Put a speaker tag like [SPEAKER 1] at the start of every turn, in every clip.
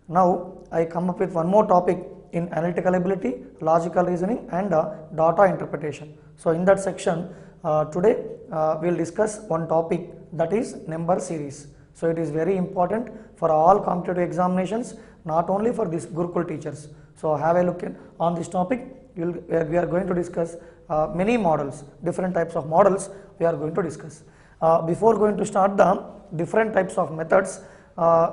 [SPEAKER 1] Now I come up with one more topic in analytical ability, logical reasoning and data interpretation. So in that section today we will discuss one topic, that is number series. So it is very important for all competitive examinations, not only for these Gurukul teachers. So have a look on this topic. We are going to discuss many models, different types of models we are going to discuss. Before going to start the different types of methods,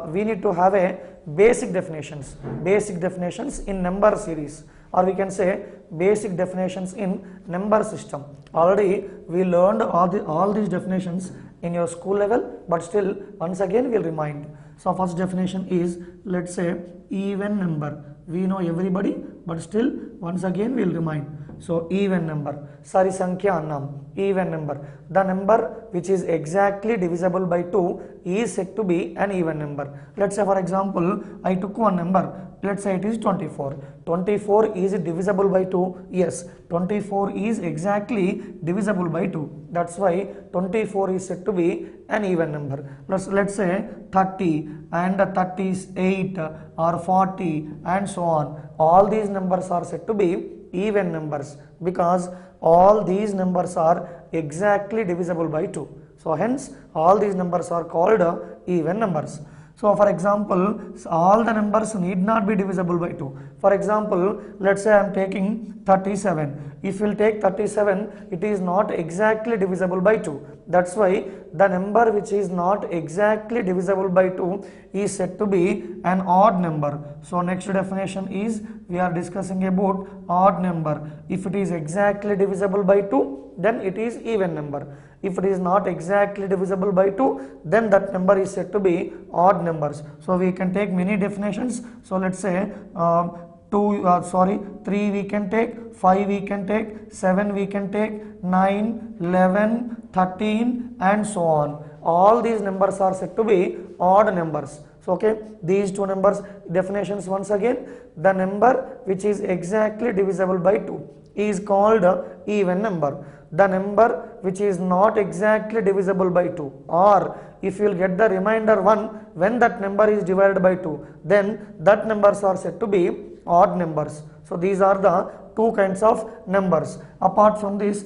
[SPEAKER 1] we need to have a basic definitions in number series, or we can say basic definitions in number system. Already we learned all these definitions in your school level, but still once again we will remind. So first definition is, let's say, even number. We know everybody, but still once again we will remind. So even number, Sari Sankhya annam, even number. The number which is exactly divisible by 2 is said to be an even number. Let's say for example, I took one number, let's say it is 24. 24 is divisible by 2? Yes, 24 is exactly divisible by 2. That's why 24 is said to be an even number. Let's say 30 and 38 or 40 and so on. All these numbers are said to be even numbers because all these numbers are exactly divisible by 2. So hence all these numbers are called even numbers. So for example, all the numbers need not be divisible by 2. For example, let's say I am taking 37. If we will take 37, it is not exactly divisible by 2. That's why the number which is not exactly divisible by 2 is said to be an odd number. So next definition is, we are discussing about odd number. If it is exactly divisible by 2, then it is even number. If it is not exactly divisible by 2, then that number is said to be odd numbers. So we can take many definitions. So let's say 3 we can take, 5 we can take, 7 we can take, 9, 11, 13 and so on. All these numbers are said to be odd numbers. So okay, these two numbers definitions once again. The number which is exactly divisible by 2 is called even number. The number which is not exactly divisible by 2, or if you will get the remainder 1 when that number is divided by 2, then that numbers are said to be odd numbers. So these are the two kinds of numbers. Apart from this,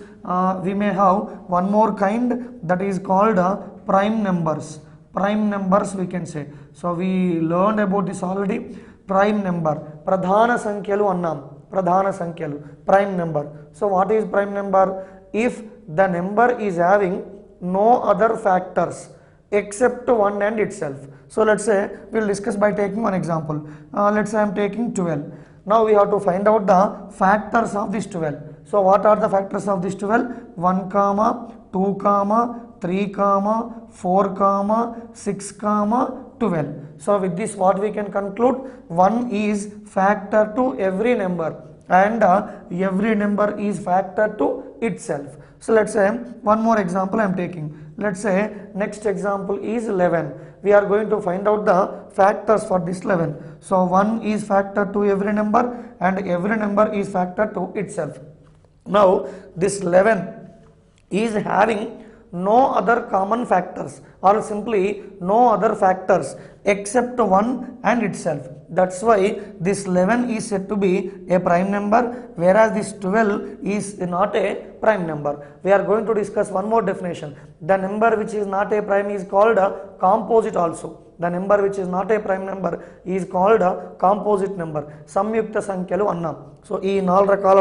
[SPEAKER 1] we may have one more kind, that is called prime numbers. Prime numbers we can say. So we learned about this already. Prime number, pradhana sankhyalu annam, pradhana sankyalu, prime number. So what is prime number? If the number is having no other factors except 1 and itself. So let's say we will discuss by taking one example. Let's say I am taking 12. Now we have to find out the factors of this 12. So what are the factors of this 12? 1 comma, 2 comma, 3 comma, 4 comma, 6 comma, 12. So with this what we can conclude? 1 is factor to every number and every number is factor to itself. So let's say one more example I am taking. Let's say next example is 11. We are going to find out the factors for this 11. So 1 is factor to every number and every number is factor to itself. Now this 11 is having no other common factors, or simply no other factors except 1 and itself. That's why this 11 is said to be a prime number, whereas this 12 is not a prime number. We are going to discuss one more definition. The number which is not a prime is called a composite also. The number which is not a prime number is called a composite number. Samyukta Sankyalu annam. So ఈ 4 రకాల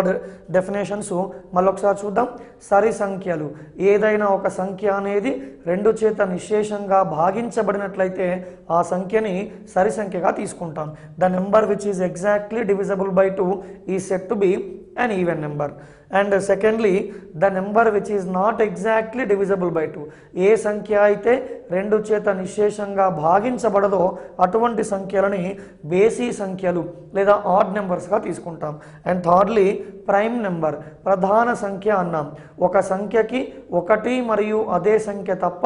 [SPEAKER 1] definitions మళ్ళొకసారి చూద్దాం. సరి సంఖ్యలు, ఏదైనా ఒక సంఖ్య అనేది 2 చేత నిశేషంగా భాగించబడినట్లయితే ఆ సంఖ్యని సరి సంఖ్యగా తీసుకుంటాం. The number which is exactly divisible by 2 is said to be an even number. And secondly, the number which is not exactly divisible by 2. ఏ సంఖ్య అయితే 2 చేత నిశేషంగా భాగించబడదో అటువంటి సంఖ్యలని బేసి సంఖ్యలు లేదా ఆడ్ నెంబర్స్ గా తీసుకుంటాం. అండ్ థర్డ్లీ, ప్రైమ్ నెంబర్, ప్రధాన సంఖ్య అన్నాం. ఒక సంఖ్యకి 1 మరియు అదే సంఖ్య తప్ప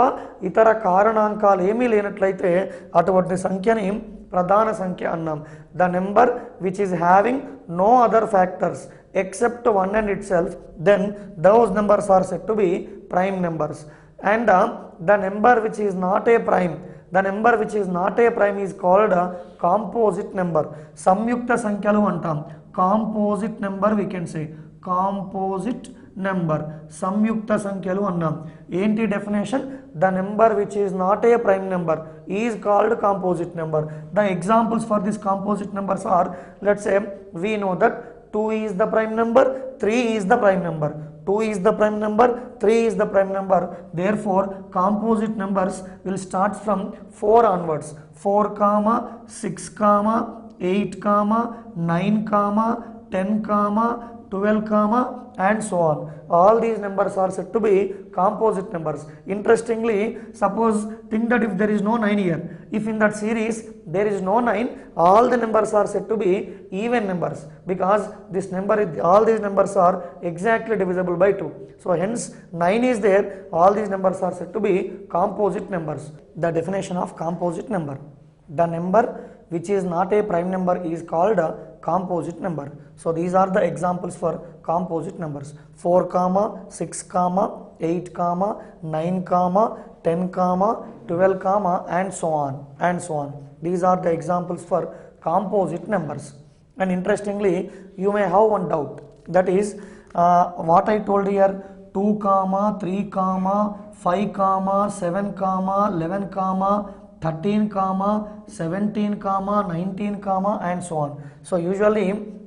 [SPEAKER 1] ఇతర కారణాంకాలు ఏమీ లేనట్లయితే అటువంటి సంఖ్యని ప్రధాన సంఖ్య అన్నాం. The number which is having no other factors except 1 and itself, then those numbers are said to be prime numbers. And the number which is not a prime, the number which is not a prime is called a composite number. సంయుక్త సంఖ్యలు అంటాం. Composite number we can say. Composite number. సంయుక్త సంఖ్యలు అన్నాం. ఏంటి definition? The number which is not a prime number is called composite number. The examples for these composite numbers are, let's say we know that 2 is the prime number, 3 is the prime number. 2 is the prime number, 3 is the prime number. Therefore, composite numbers will start from 4 onwards. 4, 6, 8, 9, 10, 12, and so on. All these numbers are said to be composite numbers. Interestingly, suppose think that if there is no 9 here, if in that series there is no 9, all the numbers are said to be even numbers, because this number all these numbers are exactly divisible by 2. So hence 9 is there, all these numbers are said to be composite numbers. The definition of composite number: the number which is not a prime number is called a composite number. So these are the examples for composite numbers: 4, 6, 8, 9, 10, 12, and so on. These are the examples for composite numbers. And interestingly, you may have one doubt, that is what I told here: 2, 3, 5, 7, 11, 13, 17, 19, and so on. So usually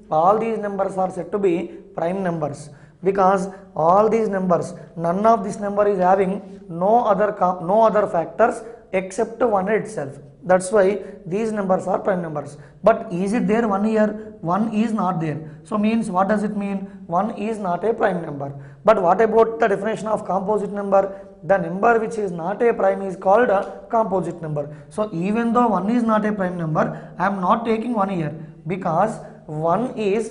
[SPEAKER 1] all these numbers are said to be prime numbers, because all these numbers, none of this number is having no other factors except 1 itself. That's why these numbers are prime numbers. But is it there 1 here? 1 is not there. So means, what does it mean? 1 is not a prime number. But what about the definition of composite number? The number which is not a prime is called a composite number. So even though 1 is not a prime number, I am not taking 1 here, because 1 is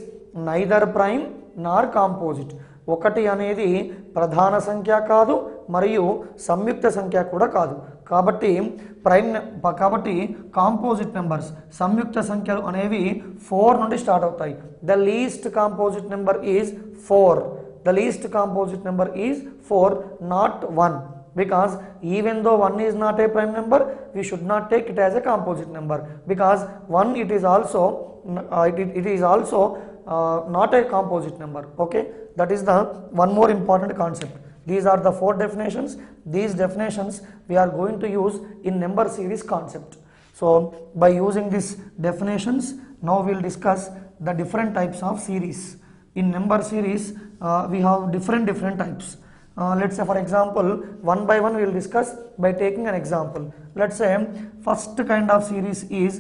[SPEAKER 1] neither prime nor composite. ఒకటి అనేది ప్రధాన సంఖ్య కాదు, మరియు సంయుక్త సంఖ్య కూడా కాదు. కాబట్టి కాంపోజిట్ నెంబర్స్, సంయుక్త సంఖ్యలు అనేవి 4 నుండి స్టార్ట్ అవుతాయి. The least composite number is 4. The least composite number is 4, not 1, because even though 1 is not a prime number, we should not take it as a composite number, because 1 it is also not a composite number. Okay, that is the one more important concept. These are the 4 definitions. These definitions we are going to use in number series concept. So by using these definitions, now we will discuss the different types of series. In number series, we have different types. Let's say, for example, one by one we will discuss by taking an example. Let's say first kind of series is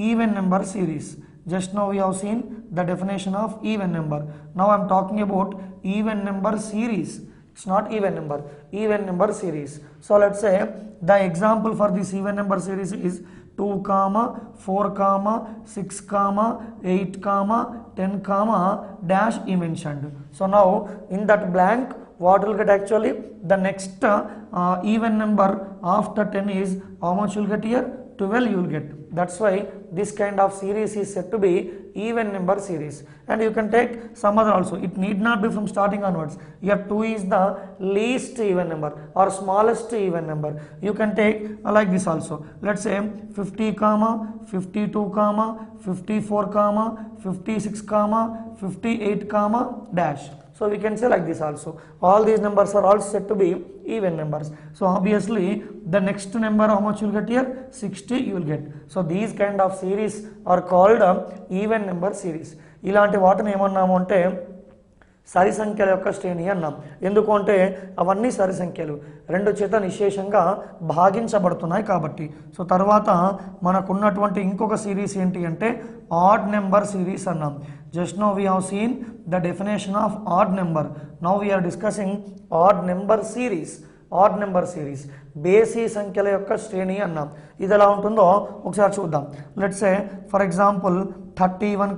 [SPEAKER 1] even number series. Just now we have seen the definition of even number. Now I am talking about even number series. It's not even number series. So let's say the example for this even number series is 2, 4, 6, 8, 10, dash he mentioned. So now in that blank, what will get actually the next even number after 10 is how much you will get here? 12 you will get. That's why this kind of series is said to be even number series. And you can take some other also. It need not be from starting onwards. Here 2 is the least even number or smallest even number. You can take like this also. Let's say 50, 52, 54, 56, 58, dash. So we can say like this also. All these numbers are all said to be even numbers. So obviously the next number, how much you will get here? 60 you will get. So these kind of series are called even number series. ఇలాంటి వాటిని ఏమన్నాము అంటే సరి సంఖ్యల యొక్క శ్రేణి అన్నాం. ఎందుకంటే అవన్నీ సరి సంఖ్యలు 2 చేత నిశేషంగా భాగించబడుతున్నాయి కాబట్టి. సో తర్వాత మనకున్నటువంటి ఇంకొక సిరీస్ ఏంటి అంటే ఆడ్ నెంబర్ సిరీస్ అన్నాం. Just now we have seen the definition of odd number. Now we are discussing odd number series. Odd number series బేసి సంఖ్యల యొక్క శ్రేణి అన్నాం. ఇది ఎలా ఉంటుందో ఒకసారి చూద్దాం. Let's say for example 31,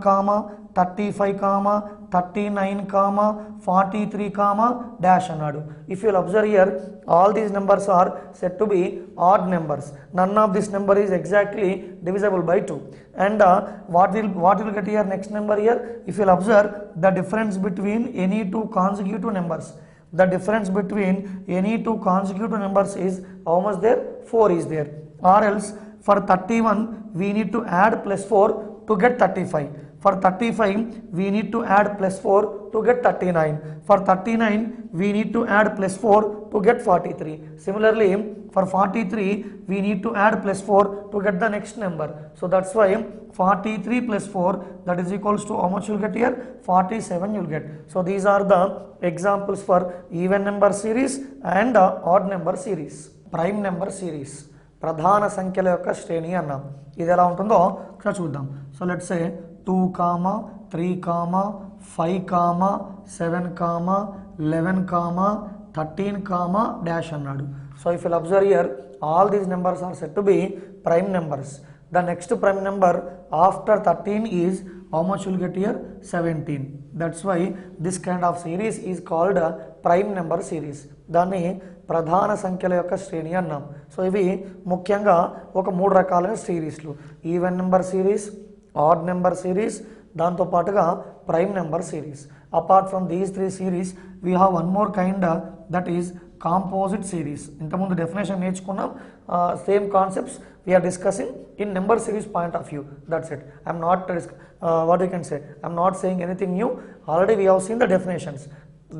[SPEAKER 1] 35, 39, 43, dash అన్నాడు. If you will observe here, all these numbers are said to be odd numbers. None of this number is exactly divisible by 2. And what will get here next number here? If you will observe the difference between any 2 consecutive numbers. The difference between any 2 consecutive numbers is how much there? 4 is there. or else for 31 we need to add plus 4 to get 35. For 35 we need to add plus 4 to get 39. For 39 we need to add plus 4 to get 43. Similarly for 43 we need to add plus 4 to get the next number. So that's why 43 plus 4, that is equals to how much you'll get here? 47 you'll get. So these are the examples for even number series and odd number series. Prime number series, ప్రధాన సంఖ్యల యొక్క శ్రేణి అన్నాం. ఇది ఎలా ఉంటుందో ఒకసారి చూద్దాం. సో లెట్స్ సే 2, 3, 5, 7, 11, 13, dash అన్నాడు. So if you'll observe here, all these numbers are said to be prime numbers. The next prime number after 13 is how much you'll get here? 17. That's why this kind of series is called a prime number series. దాన్ని ప్రధాన సంఖ్యల యొక్క శ్రేణి అన్నాం. So ఇవి ముఖ్యంగా ఒక 3 రకాలైన సిరీస్లు: even number series, odd number series, దాంతో పాటుగా prime number series. Apart from these 3 series we have one more kind, that is composite series. ఇంతకుముందు డెఫినేషన్ నేర్చుకున్నాం. Same concepts we're discussing in number series point of view. That's it. I'm not what you can say, I'm not saying anything new. Already we have seen the definitions.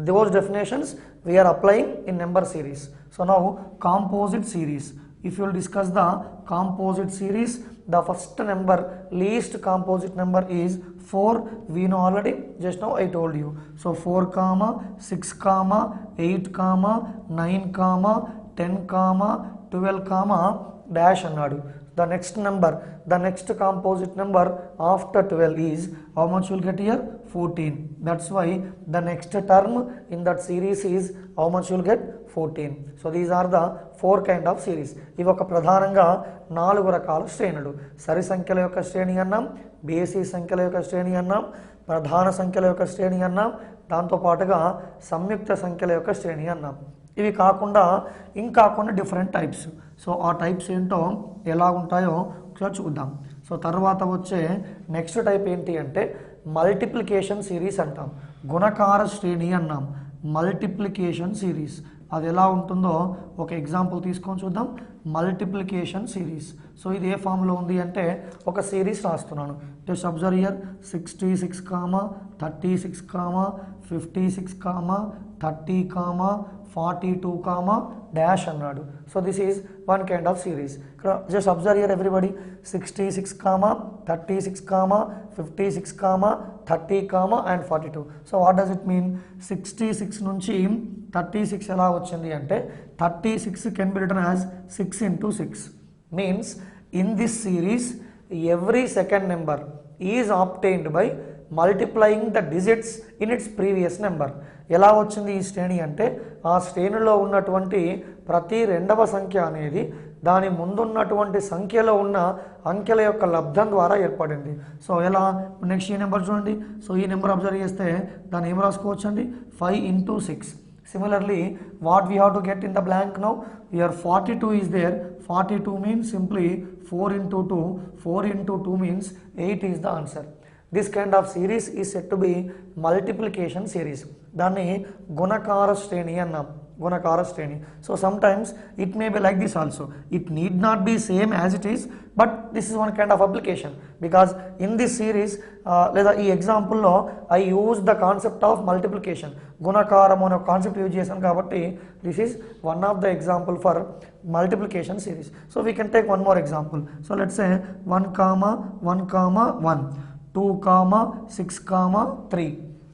[SPEAKER 1] Those definitions we are applying in number series. So now composite series. If you will discuss the composite series, the first number, least composite number is 4. We know already, just now I told you. So 4, 6, 8, 9, 10, 12, dash అన్నాడు. The next number, the next composite number after 12 is how much you will get here? 14. That's why the next term in that series is how much you will get? 14. So these are the 4 kind of series. ఇవి ఒక ప్రధానంగా 4 రకాల శ్రేణులు. సరి సంఖ్యల యొక్క శ్రేణి అన్నాం, బేసి సంఖ్యల యొక్క శ్రేణి అన్నాం, ప్రధాన సంఖ్యల యొక్క శ్రేణి అన్నాం, దాంతోపాటుగా సంయుక్త సంఖ్యల యొక్క శ్రేణి అన్నాం. ఇవి కాకుండా ఇంకా కొన్ని డిఫరెంట్ టైప్స్. సో ఆ టైప్స్ ఏంటో ఎలా ఉంటాయో ఒకసారి చూద్దాం. సో తర్వాత వచ్చే నెక్స్ట్ టైప్ ఏంటి అంటే మల్టిప్లికేషన్ సిరీస్ అంటాం, గుణకార శ్రేణి అన్నాం, మల్టిప్లికేషన్ సిరీస్. అది ఎలా ఉంటుందో ఒక ఎగ్జాంపుల్ తీసుకొని చూద్దాం. Multiplication series. సో ఇది ఏ ఫామ్లో ఉంది అంటే ఒక సిరీస్ రాస్తున్నాను. జస్ట్ అబ్జర్వ్ హియర్ 66, 36, 56, 30, 42, డాష్ అన్నాడు. So this is one kind of series. Just observe here everybody. 66, 36, 56, 30, and 42. So what does it mean? 66 నుంచి 36 ఎలా వచ్చింది అంటే 36 can be written as 6 into 6. Means in this series every second number is obtained by multiplying the digits in it's previous number. ఎలా వచ్చింది ఈ శ్రేణి అంటే ఆ శ్రేణిలో ఉన్నటువంటి ప్రతి రెండవ సంఖ్య అనేది దాని ముందున్నటువంటి సంఖ్యలో ఉన్న అంకెల యొక్క లబ్ధం ద్వారా ఏర్పడింది. సో ఎలా? నెక్స్ట్ ఈ నెంబర్ చూడండి. సో ఈ నెంబర్ అబ్జర్వ్ చేస్తే దాన్ని ఏం రాసుకోవచ్చు అండి? 5 into 6. Similarly, what we have to get in the blank now? Here 42 is there. 42 means simply 4 into 2. 4 into 2 means 8 is the answer. This kind of series is said to be multiplication series. దాన్ని గుణకార శ్రేణి అన్నాం, గుణకార శ్రేణి. So sometimes it may be like this also. It need not be same as it is, but this is one kind of application because in this series లేదా ఈ ఎగ్జాంపుల్లో I use the concept of multiplication. గుణకారం అనే concept use చేశాను కాబట్టి this is one of the example for multiplication series. So we can take one more example. So let's say 1, 1, 1, 2, 6, 3.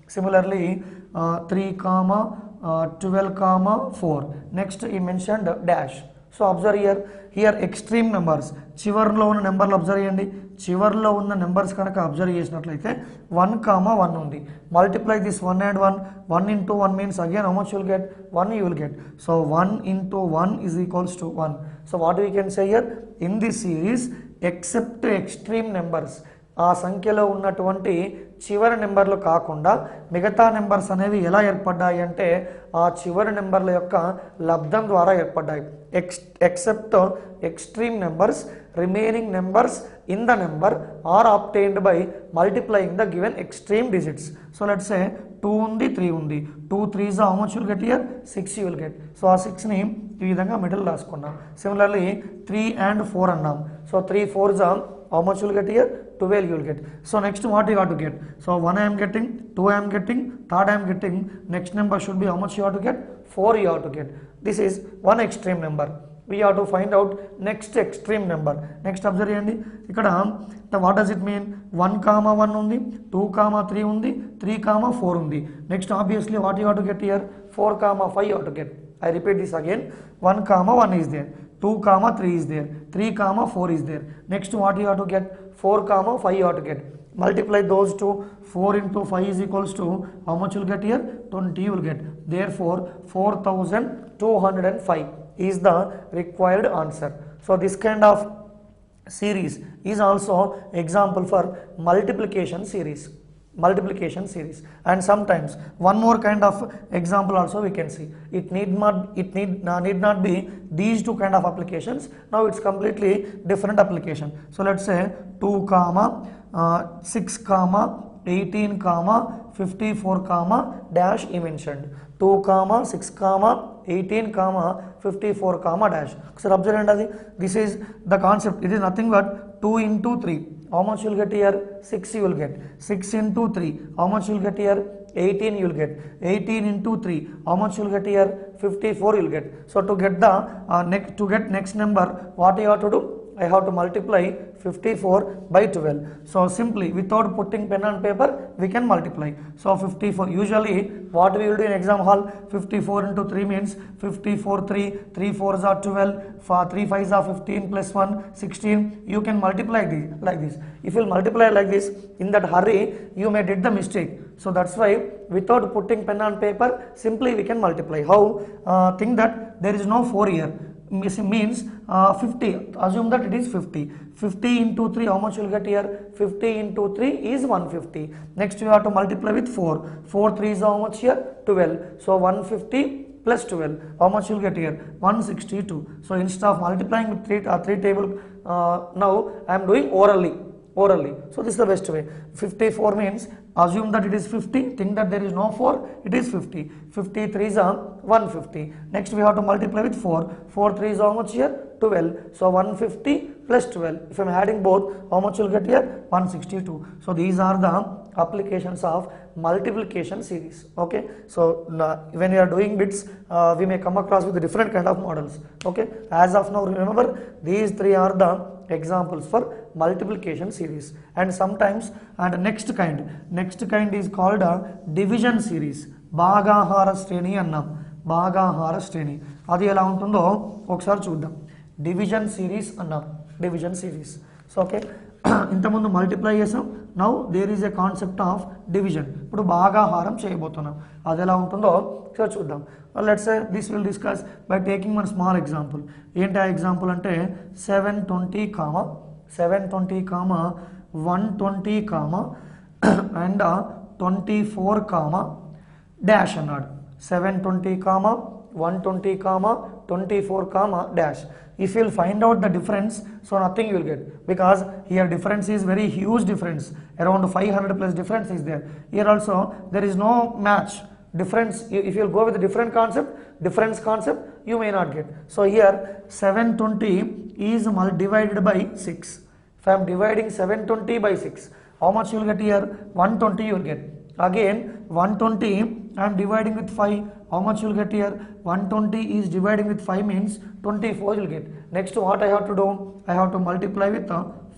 [SPEAKER 1] Similarly 3, 12, 4. Next he mentioned dash. So observe here extreme numbers. చివర్లో ఉన్న నెంబర్లు observe చేయండి. చివర్లో ఉన్న numbers కనుక observe చేసినట్లయితే 1, 1 ఉంది. Multiply this 1 and 1. 1 into 1 means again how much you will get? 1 you will get. So 1 into 1 is equals to 1. So what we can say here? In this series, except extreme numbers, ఆ సంఖ్యలో ఉన్నటువంటి చివరి నెంబర్లు కాకుండా మిగతా numbers అనేవి ఎలా ఏర్పడ్డాయి అంటే ఆ చివరి నెంబర్ల యొక్క లబ్ధం ద్వారా ఏర్పడ్డాయి. Except extreme numbers, remaining numbers in the number are obtained by multiplying the given extreme digits. So let's say 2 ఉంది, 3 ఉంది. 2 3s how much you will get here? 6 you will get. So ఆ 6ని ఈ విధంగా మిడిల్ రాసుకున్నాం. Similarly 3 and 4 అన్నాం. So 3 4s are how much you will get here? 12 you will get. So next what you have to get? So 1 I am getting, 2 I am getting, third I am getting. Next number should be how much you have to get? 4 you have to get. This is one extreme number. We have to find out next extreme number. Next observe చేయండి. ఇక్కడ what does it mean? 1 comma 1 ఉంది, 2 comma 3 ఉంది, 3 comma 4 ఉంది. Next obviously what you have to get here? 4 comma 5 you have to get. I repeat this again. 1 comma 1 is there, 2 comma 3 is there, 3 comma 4 is there. Next what you have to get? 4 comma 5 you have to get. Multiply those two. 4 into 5 is equals to how much you will get here? 20 you will get. Therefore 4205 is the required answer. So this kind of series is also example for multiplication series. And sometimes one more kind of example also we can see. It need not be these two kind of applications. Now it's completely different application. So let's say 2 comma 6 comma 18 comma 54 comma dash he mentioned. 2 comma 6 comma 18 comma 54 comma dash. So observe this is the concept. It is nothing but 2 into 3. How much you will get here? 6 you will get. 6 into 3. How much you will get here? 18 you will get. 18 into 3. How much you will get here? 54 you will get. So to get the next number, what you have to do? I have to multiply 54 by 12. So simply without putting pen and paper we can multiply. So 54, usually what we will do in exam hall, 54 into 3 means 54 3, 3 4s are 12, 3 5s are 15 plus 1 16. You can multiply this like this. If you multiply like this, in that hurry you may did the mistake. So that's why without putting pen and paper simply we can multiply. How? Think that there is no 4 here. Means 50. Assume that it is 50. 50 into 3, how much you will get here? 50 into 3 is 150. Next you have to multiply with 4. 4 3 is how much here? 12. So 150 plus 12. How much you will get here? 162. So instead of multiplying with 3 table, now I am doing orally. So this is the best way. 54 means assume that it is 50, think that there is no 4, it is 50. 53 is 150. Next we have to multiply with 4. 4 3 is how much here? 12. So 150 plus 12. If I am adding both, how much you will get here? 162. So these are the applications of multiplication series. Okay. So when you are doing bits, we may come across with different kind of models. Okay. As of now, remember these three are the examples for multiplication series. And sometimes next kind is called a division series. భాగాహార శ్రేణి అన్నాం. భాగాహార శ్రేణి అది ఎలా ఉంటుందో ఒకసారి చూద్దాం. Division series అన్నాం. Division series. So okay, ఇంతకుముందు మల్టిప్లై చేసాం. Now there is a concept of division. ఇప్పుడు భాగాహారం చేయబోతున్నాం. అది ఎలా ఉంటుందో ఒకసారి చూద్దాం. Let's say this will discuss by taking one small example. ఏంటి ఆ ఎగ్జాంపుల్ అంటే 720 comma 120 comma and 24 comma dash అన్నాడు. 720 comma 120 comma 24 comma dash. If you will find out the difference, so nothing you will get, because here difference is very huge difference, around 500 plus difference is there. Here also there is no match difference. If you will go with a different difference concept, you may not get. So here 720 is divided by 6. If I am dividing 720 by 6, how much you will get here? 120 you will get. Again 120 I am dividing with 5. How much you will get here? 120 is dividing with 5 means 24 you will get. Next what I have to do? I have to multiply with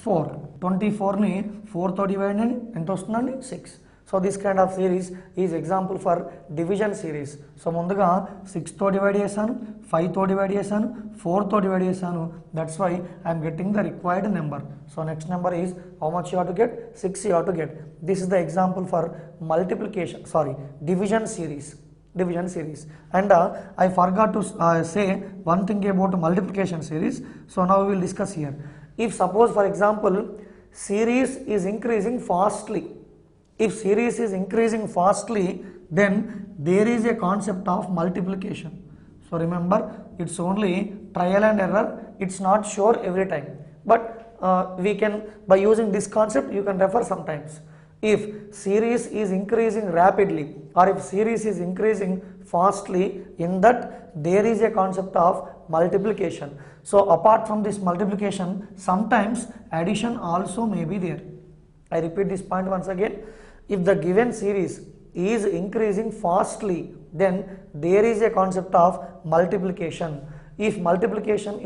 [SPEAKER 1] 4. 24 ni 4 తో divide అని ఎంత వస్తుందండి? 6. So this kind of series is example for division series. So ముందుగా 6 తో divide చేశాను, 5 తో divide చేశాను, 4 తో డివైడ్ చేశాను. That's why I am getting the required number. So next number is how much you have to get? 6 you have to get. This is the example for division series. And I forgot to say one thing about multiplication series. So now we will discuss here. If suppose for example series is increasing fastly, then there is a concept of multiplication. So remember, it's only trial and error, it's not sure every time, but we can, by using this concept, you can refer sometimes. If series is increasing rapidly or if series is increasing fastly, in that there is a concept of multiplication. So apart from this multiplication, sometimes addition also may be there. I repeat this point once again. If the given series is increasing fastly, then there is a concept of multiplication. If multiplication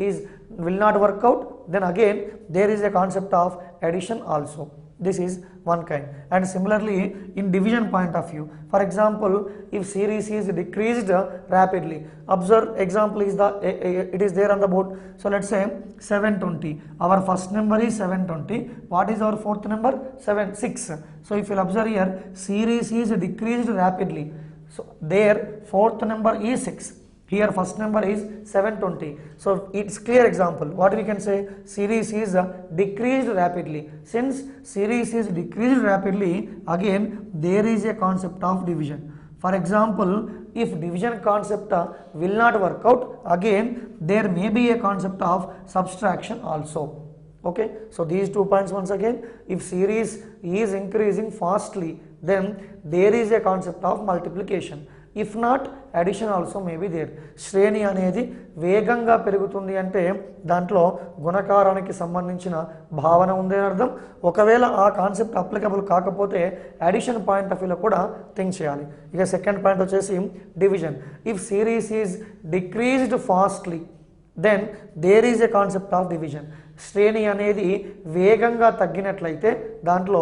[SPEAKER 1] will not work out, then again there is a concept of addition also. This is one kind. And similarly, in division point of view, for example, if series is decreased rapidly, observe example is it is there on the board. So let's say 720. Our first number is 720. What is our fourth number? 6. So if you observe here, series is decreased rapidly. So there fourth number is 6. Here first number is 720. So it's clear example. What we can say? Series is decreased rapidly. Since series is decreased rapidly, again there is a concept of division. For example, if division concept will not work out, again there may be a concept of subtraction also. Okay, so these 2 points once again. If series is increasing fastly, then there is a concept of multiplication. If not, addition also may be there. శ్రేణి అనేది వేగంగా పెరుగుతుంది అంటే దాంట్లో గుణకారానికి సంబంధించిన భావన ఉంది అని అర్థం. ఒకవేళ ఆ కాన్సెప్ట్ అప్లికబుల్ కాకపోతే అడిషన్ పాయింట్ ఆఫ్ వ్యూలో కూడా థింక్ చేయాలి. ఇక సెకండ్ పాయింట్ వచ్చేసి division. If series is decreased fastly, then there is a concept of division. శ్రేణి అనేది వేగంగా తగ్గినట్లయితే దాంట్లో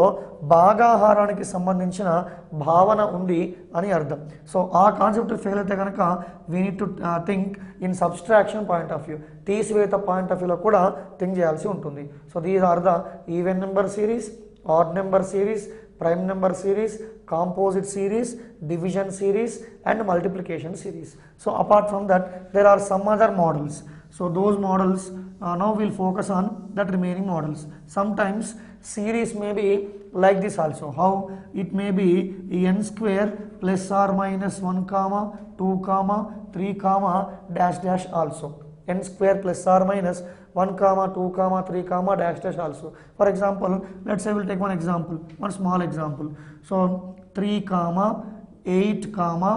[SPEAKER 1] భాగాహారానికి సంబంధించిన భావన ఉంది అని అర్థం. సో ఆ కాన్సెప్ట్ ఫెయిల్ అయితే కనుక we need to think in subtraction point of వ్యూ, తీసివేత పాయింట్ ఆఫ్ వ్యూలో కూడా థింక్ చేయాల్సి ఉంటుంది. So these are the even number series, odd number series, prime number series, composite series, division series and multiplication series. So apart from that, there are some other models. So those models now we'll focus on that remaining models. Sometimes series may be like this also. How? It may be n square plus or minus 1 comma 2 comma 3 comma dash dash also. N square plus or minus 1 comma 2 comma 3 comma dash dash also. For example, let's say we'll take one example, one small example. So 3 comma 8 comma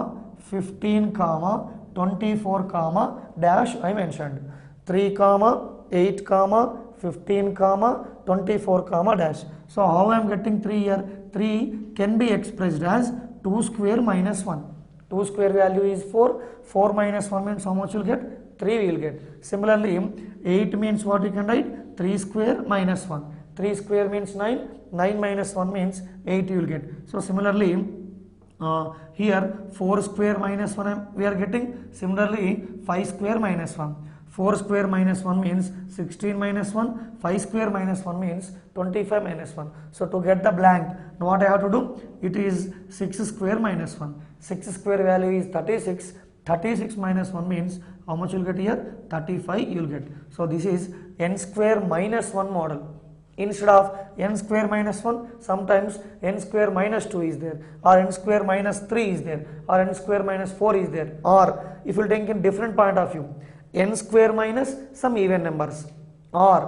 [SPEAKER 1] 15 comma 24 comma dash I mentioned. 3 comma 8 comma 15 comma 24 comma dash. So how I am getting 3 here? 3 can be expressed as 2 square minus 1. 2 square value is 4. 4 minus 1 means how much you'll get? 3 we will get. Similarly, 8 means what you can write? 3 square minus 1. 3 square means 9. 9 minus 1 means 8 you will get. So similarly, here 4 square minus 1 we are getting. Similarly, 5 square minus 1. 4 square minus 1 means 16 minus 1. 5 square minus 1 means 25 minus 1. So to get the blank, what I have to do? It is 6 square minus 1. 6 square value is 36. 36 minus 1 means how much you'll get here? 35 you'll get. So this is n square minus 1 model. Instead of n square minus 1, sometimes n square minus 2 is there, or n square minus 3 is there, or n square minus 4 is there, or if you take in different point of view, n square minus some even numbers, or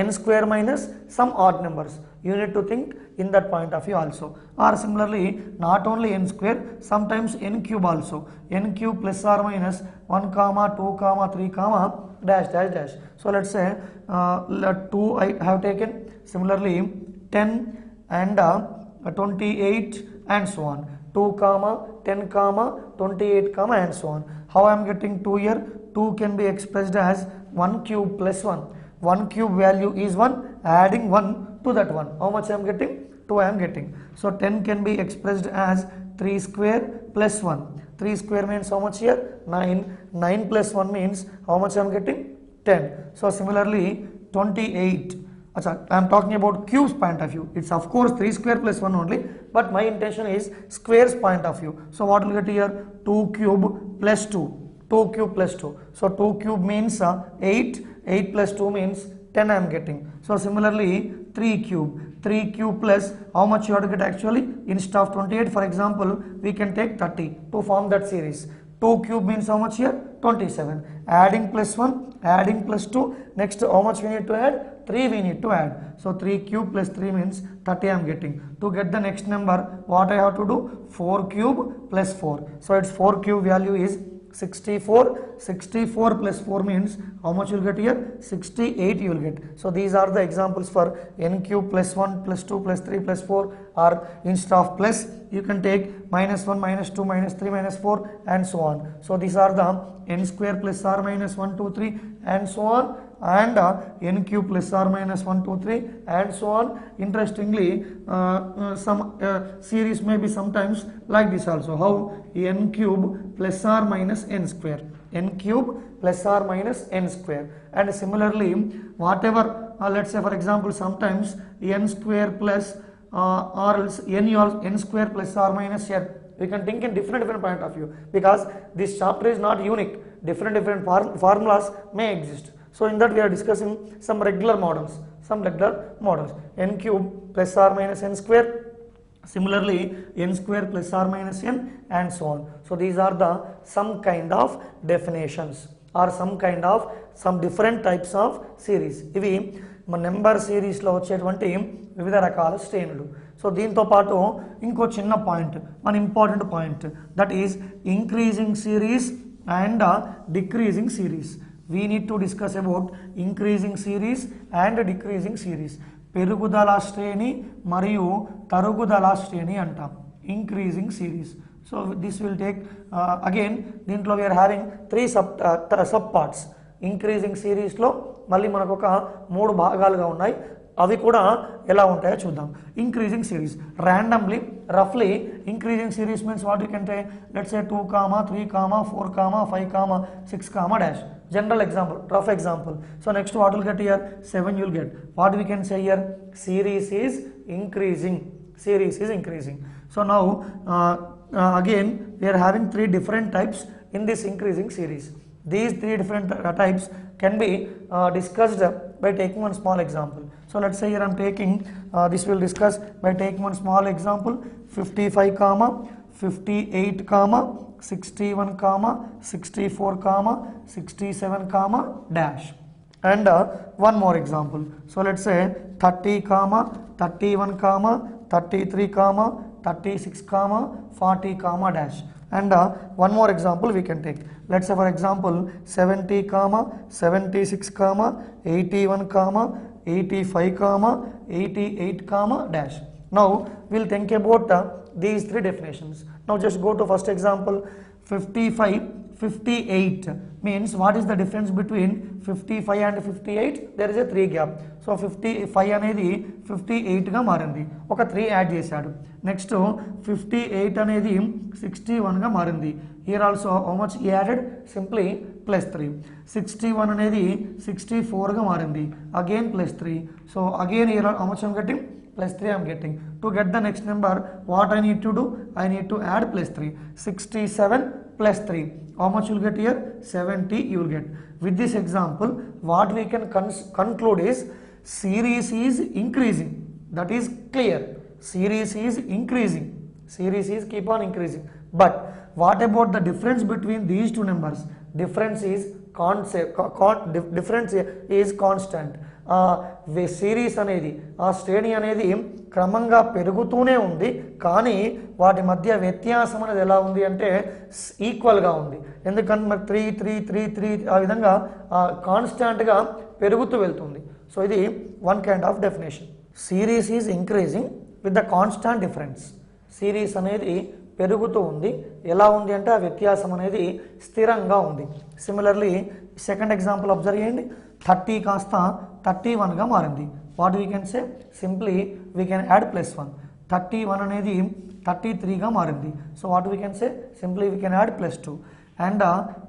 [SPEAKER 1] n square minus some odd numbers. You need to think in that point of view also. Or similarly, not only n square, sometimes n cube also. N cube plus or minus 1 comma 2 comma 3 comma dash dash dash. So let's say let 2 I have taken. Similarly, 10 and 28 and so on. 2 comma 10 comma 28 comma and so on. How I am getting 2 here? 2 can be expressed as 1 cube plus 1. 1 cube value is 1, adding 1 to that 1. How much I am getting? 2 I am getting. So 10 can be expressed as 3 square plus 1. 3 square means how much here? 9. 9 plus 1 means how much I am getting? 10. So similarly, 28. I am talking about cubes point of view. It's of course 3 square plus 1 only, but my intention is squares point of view. So what will get here? 2 cube plus 2. 2 cube plus 2. So 2 cube means 8. 8 plus 2 means 10 I am getting. So similarly, 3 cube. 3 cube plus how much you have to get actually? Instead of 28, for example, we can take 30 to form that series. 2 cube means how much here? 27. Adding plus 1, adding plus 2. Next, how much we need to add? 3 we need to add. So 3 cube plus 3 means 30 I am getting. To get the next number, what I have to do? 4 cube plus 4. So its 4 cube value is 64 plus 4 means how much you'll get here? 68 you'll get. So these are the examples for n cube plus 1 plus 2 plus 3 plus 4, or instead of plus you can take minus 1 minus 2 minus 3 minus 4 and so on. So these are the n square plus r minus 1 2 3 and so on, and n cube plus r minus 1 2 3 and so on. Interestingly, some series may be sometimes like this also. How? N cube plus r minus n square, n cube plus r minus n square. And similarly, whatever let's say for example sometimes n square plus or else n square plus r minus n. We can think in different point of view, because this chapter is not unique. Different formulas may exist. So in that we are discussing some regular models. N cube plus r minus n square, similarly n square plus r minus n, and so on. So these are the some kind of definitions, or some different types of series. ఇవి మన number సిరీస్లో వచ్చేటువంటి వివిధ రకాల శ్రేణులు. So దీంతో పాటు ఇంకో చిన్న పాయింట్, మన important point, that is increasing series and decreasing series. We need to discuss about increasing series and decreasing series. పెరుగుదల శ్రేణి మరియు తరుగుదల శ్రేణి అంటాం, increasing series. So this will take again దీంట్లో we are having 3 sub parts. Increasing సిరీస్లో మళ్ళీ మనకు ఒక 3 భాగాలుగా ఉన్నాయి. అవి కూడా ఎలా ఉంటాయో చూద్దాం. Increasing series randomly, roughly increasing series means what you can say, let's say 2 3 4 5 6 dash. General example, rough example. So next what will get here? 7 you'll get. What we can say here? Series is increasing. So now again we are having 3 different types in this increasing series. These 3 different types can be discussed by taking one small example. So let's say here I am taking this will discuss by taking one small example, 55 58 61 64 67 dash, and one more example. So let's say 30 31 33 36 40 dash, and one more example we can take. Let's say for example 70 76 81 85 88 dash. Now we'll think about these 3 definitions. Now just go to first example, 58 means what is the difference between 55 and 58? There is a 3 gap. So 55 అనేది 58 గా మారింది, ఒక 3 add చేశాడు. Next 58 అనేది 61 గా మారింది. Here also how much he added? Simply plus 3. 61 అనేది 64 గా మారింది, again plus 3. So again here how much I'm getting? Plus 3 I am getting. To get the next number, what I need to do? I need to add plus 3. 67 plus 3. How much you will get here? 70 you will get. With this example, what we can conclude is series is increasing. That is clear. Series is increasing. Series is keep on increasing. But what about the difference between these 2 numbers? Difference is constant. Series అనేది, ఆ శ్రేణి అనేది క్రమంగా పెరుగుతూనే ఉంది, కానీ వాటి మధ్య వ్యత్యాసం అనేది ఎలా ఉంది అంటే ఈక్వల్గా ఉంది. ఎందుకంటే మరి 3 3 3 3 ఆ విధంగా కాన్స్టాంట్గా పెరుగుతూ వెళ్తుంది. సో ఇది one kind of definition. Series is increasing with the constant difference. Series అనేది పెరుగుతూ ఉంది, ఎలా ఉంది అంటే ఆ వ్యత్యాసం అనేది స్థిరంగా ఉంది. సిమిలర్లీ సెకండ్ ఎగ్జాంపుల్ అబ్జర్వ్ చేయండి, 30 కాస్త 31 గా మారింది. What we can say? Simply we can add plus 1. 31 అనేది 33 గా మారింది. So what we can say? Simply we can add plus 2. And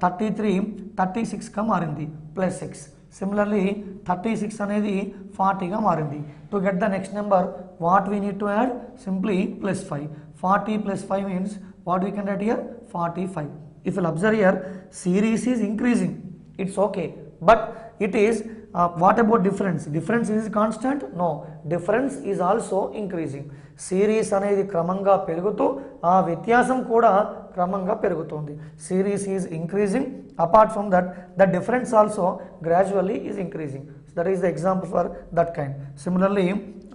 [SPEAKER 1] 33 36 గా మారింది, ప్లస్ 6. సిమిలర్లీ 36 అనేది 40 గా మారింది. To get the next number, what we need to add? Simply plus 5. 40 plus 5 means what we can write here? 45. If you observe here, series is increasing, it's okay, but it is what about difference? Difference is constant? No, difference is also increasing. Series అనేది క్రమంగా పెరుగుతూ ఆ వ్యత్యాసం కూడా క్రమంగా పెరుగుతుంది. Series is increasing. Apart from that, the difference also gradually is increasing. So that is the example for that kind. Similarly,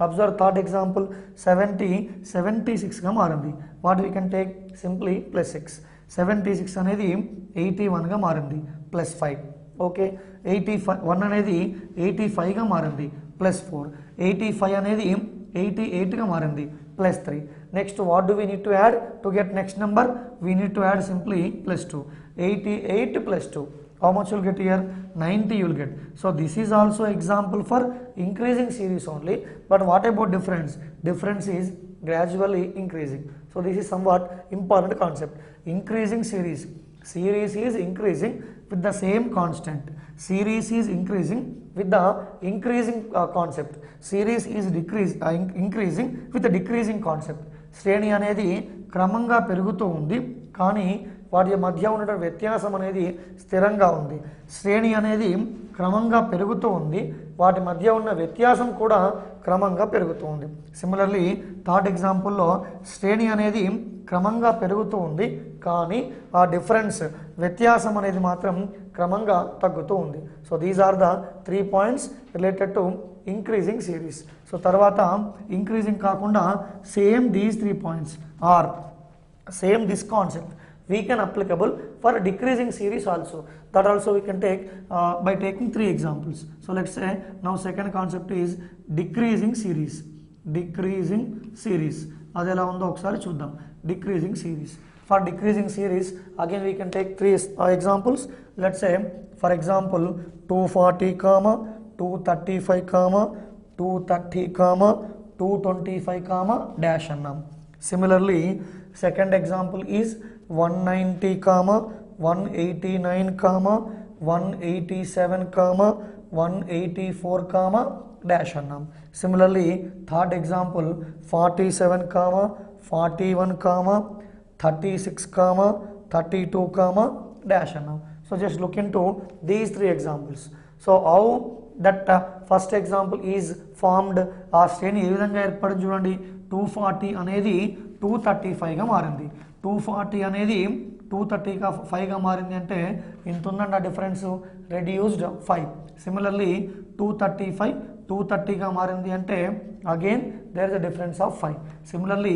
[SPEAKER 1] observe third example, 70 76 గా మారింది. What we can take? Simply plus 6. 76 అనేది 81గా మారింది ప్లస్ 5. ఓకే, 81 అనేది 85గా మారింది plus 4. 85 అనేది 88గా మారింది plus 3. Next what do we need to add to get next number? We need to add simply plus 2. 88 plus 2. How much you'll get here? 90 you'll get. So this is also example for increasing series only. But what about difference? Difference is gradually increasing. So this is somewhat important concept. Increasing series. Series is increasing with the same constant. Series is increasing with the increasing concept. Series is increasing with the decreasing concept. శ్రేణి అనేది క్రమంగా పెరుగుతూ ఉంది, కానీ వాటి మధ్య ఉన్న వ్యత్యాసం అనేది స్థిరంగా ఉంది. శ్రేణి అనేది క్రమంగా పెరుగుతూ ఉంది, వాటి మధ్య ఉన్న వ్యత్యాసం కూడా క్రమంగా పెరుగుతూ ఉంది. సిమిలర్లీ థర్డ్ ఎగ్జాంపుల్లో శ్రేణి అనేది క్రమంగా పెరుగుతూ ఉంది, కానీ ఆ డిఫరెన్స్ వ్యత్యాసం అనేది మాత్రం క్రమంగా తగ్గుతూ ఉంది. So these are the 3 points related to increasing series. So తర్వాత ఇంక్రీజింగ్ కాకుండా same these 3 points are same this concept we can applicable for decreasing series also. That also we can take by taking 3 examples. So let's say now second concept is decreasing series. Decreasing series adi ela undo okasari chuddam. Decreasing series. For decreasing series again we can take 3 examples. Let's say for example 240 comma 235 comma 230 comma 225 comma dash annam. Similarly second example is 190 comma 189 comma 187 comma 184 comma dash annam. Similarly third example 47 comma 41 comma 36 comma 32 comma dash annam. So just look into these 3 examples. So how that first example is formed, ఆ శ్రేణి ఏ విధంగా ఏర్పడింది చూడండి. 240 అనేది 235గా మారింది. 240 అనేది 235గా మారింది అంటే ఇంత ఉందండి ఆ డిఫరెన్స్, రెడ్యూస్డ్ 5. సిమిలర్లీ 235 230గా మారింది అంటే again there is a difference of 5. Similarly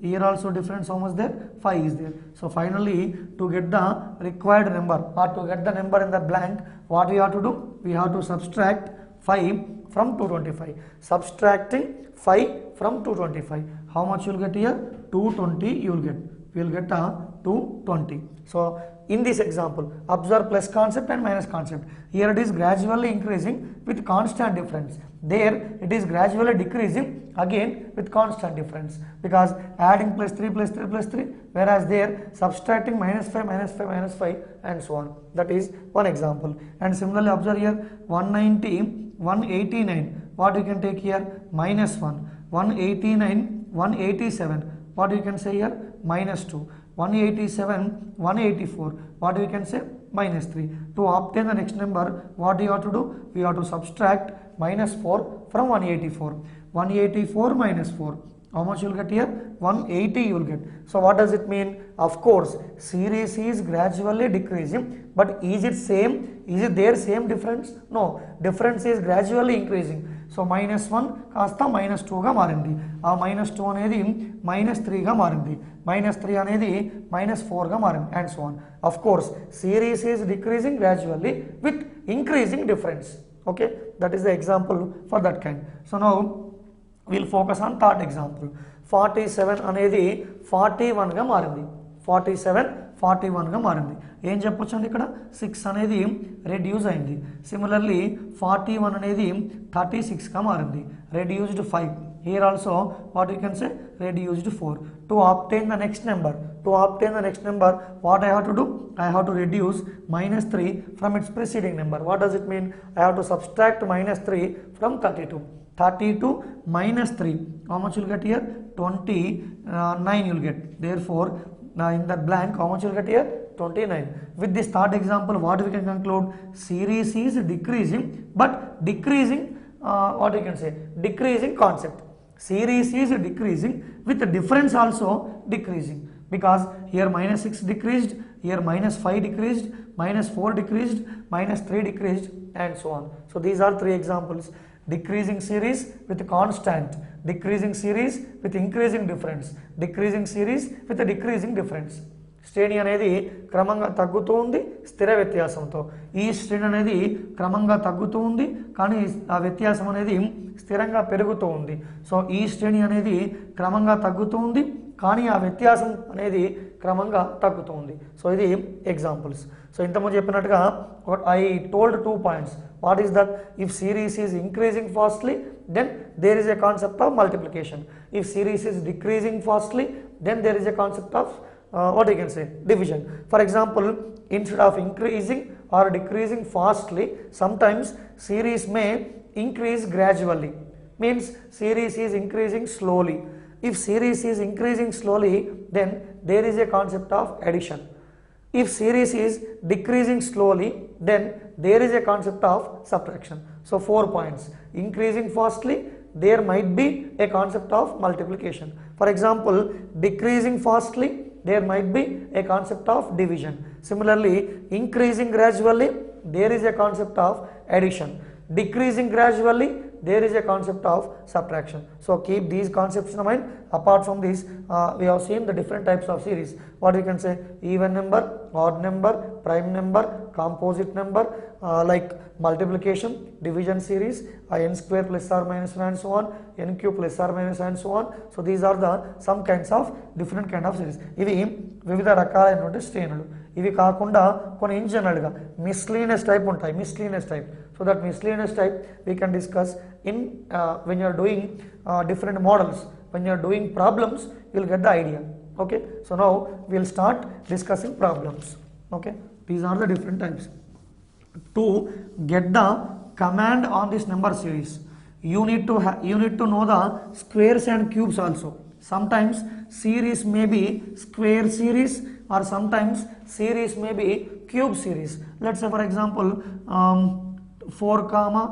[SPEAKER 1] here also difference how much there? 5 is there. So finally to get the required number or to get the number in the blank, what we have to do? We have to subtract 5 from 225. Subtracting 5 from 225. How much you will get here? 220 you will get. We will get 220. So in this example observe plus concept and minus concept. Here it is gradually increasing with constant difference. There it is gradually decreasing again with constant difference, because adding plus 3 plus 3 plus 3, whereas there subtracting minus 5 minus 5 minus 5 and so on. That is one example. And similarly observe here 190 189, what you can take here? Minus 1. 189 187, what you can say here? Minus 2. 187 184, what we can say? Minus 3. To obtain the next number, what do you have to do? We have to subtract minus 4 from 184. 184 minus 4, how much you will get here? 180 you will get. So what does it mean? Of course series is gradually decreasing, but is it same? Is it there same difference? No, difference is gradually increasing. So minus 1 కాస్త minus 2గా మారింది. ఆ minus 2 అనేది minus 3గా మారింది. minus 3 అనేది minus 4గా మారింది and so on. Of course series is decreasing gradually with increasing difference. Okay, that is the example for that kind. So now we'll focus on third example. 47 అనేది 41గా మారింది. 47 41గా మారింది. ఏం చెప్పొచ్చండి ఇక్కడ? 6 అనేది రెడ్యూస్ అయింది. సిమిలర్లీ 41 అనేది 36గా మారింది, reduced 5. Here also what you can say? Reduced 4. To obtain the next number, what I have to do? I have to reduce minus 3 from its preceding number. What does it mean? I have to subtract minus 3 from 32. 32 minus 3, how much you will get here? 29 you will get. Therefore in that blank, how much you will get here? 29. With this third example, what we can conclude? Series is decreasing, but decreasing what you can say? Decreasing concept. Series is decreasing with the difference also decreasing, because here minus 6 decreased, here minus 5 decreased, minus 4 decreased, minus 3 decreased and so on. So these are 3 examples. Decreasing series with constant, decreasing series with increasing difference, decreasing series with a decreasing difference. శ్రేణి అనేది క్రమంగా తగ్గుతూ ఉంది స్థిర వ్యత్యాసంతో, ఈ శ్రేణి అనేది క్రమంగా తగ్గుతూ ఉంది కానీ ఆ వ్యత్యాసం అనేది స్థిరంగా పెరుగుతూ ఉంది. సో ఈ శ్రేణి అనేది క్రమంగా తగ్గుతూ ఉంది కానీ ఆ వ్యత్యాసం అనేది క్రమంగా తగ్గుతూ ఉంది. సో ఇది ఎగ్జాంపుల్స్. సో ఇంతకుముందు చెప్పినట్టుగా I told 2 points. What is that? If series is increasing fastly, then there is a concept of multiplication. If series is decreasing fastly, then there is a concept of what you can say, division. For example, instead of increasing or decreasing fastly, sometimes series may increase gradually, means series is increasing slowly. If series is increasing slowly, then there is a concept of addition. If series is decreasing slowly, then there is a concept of subtraction. So 4 points. Increasing fastly, there might be a concept of multiplication. For example, decreasing fastly, there might be a concept of division. Similarly, increasing gradually, there is a concept of addition. Decreasing gradually, there is a concept of subtraction. So keep these concepts in mind. Apart from this, we have seen the different types of series. What we can say, even number, odd number, prime number, composite number, like multiplication, division series, n square plus or minus and so on, n cube plus or minus and so on. So these are the some kinds of different kind of series. ఇవి వివిధ రకాలైనటువంటి శ్రేణులు. ఇవి కాకుండా కొన్ని in జనరల్గా miscellaneous type ఉంటాయి, miscellaneous type. So that miscellaneous type we can discuss in when you are doing different models, when you are doing problems, you will get the idea. Okay, so now we will start discussing problems. Okay, these are the different types. To get the command on this number series, you need to know the squares and cubes also. Sometimes series may be square series or sometimes series may be cube series. Let's say for example 4 comma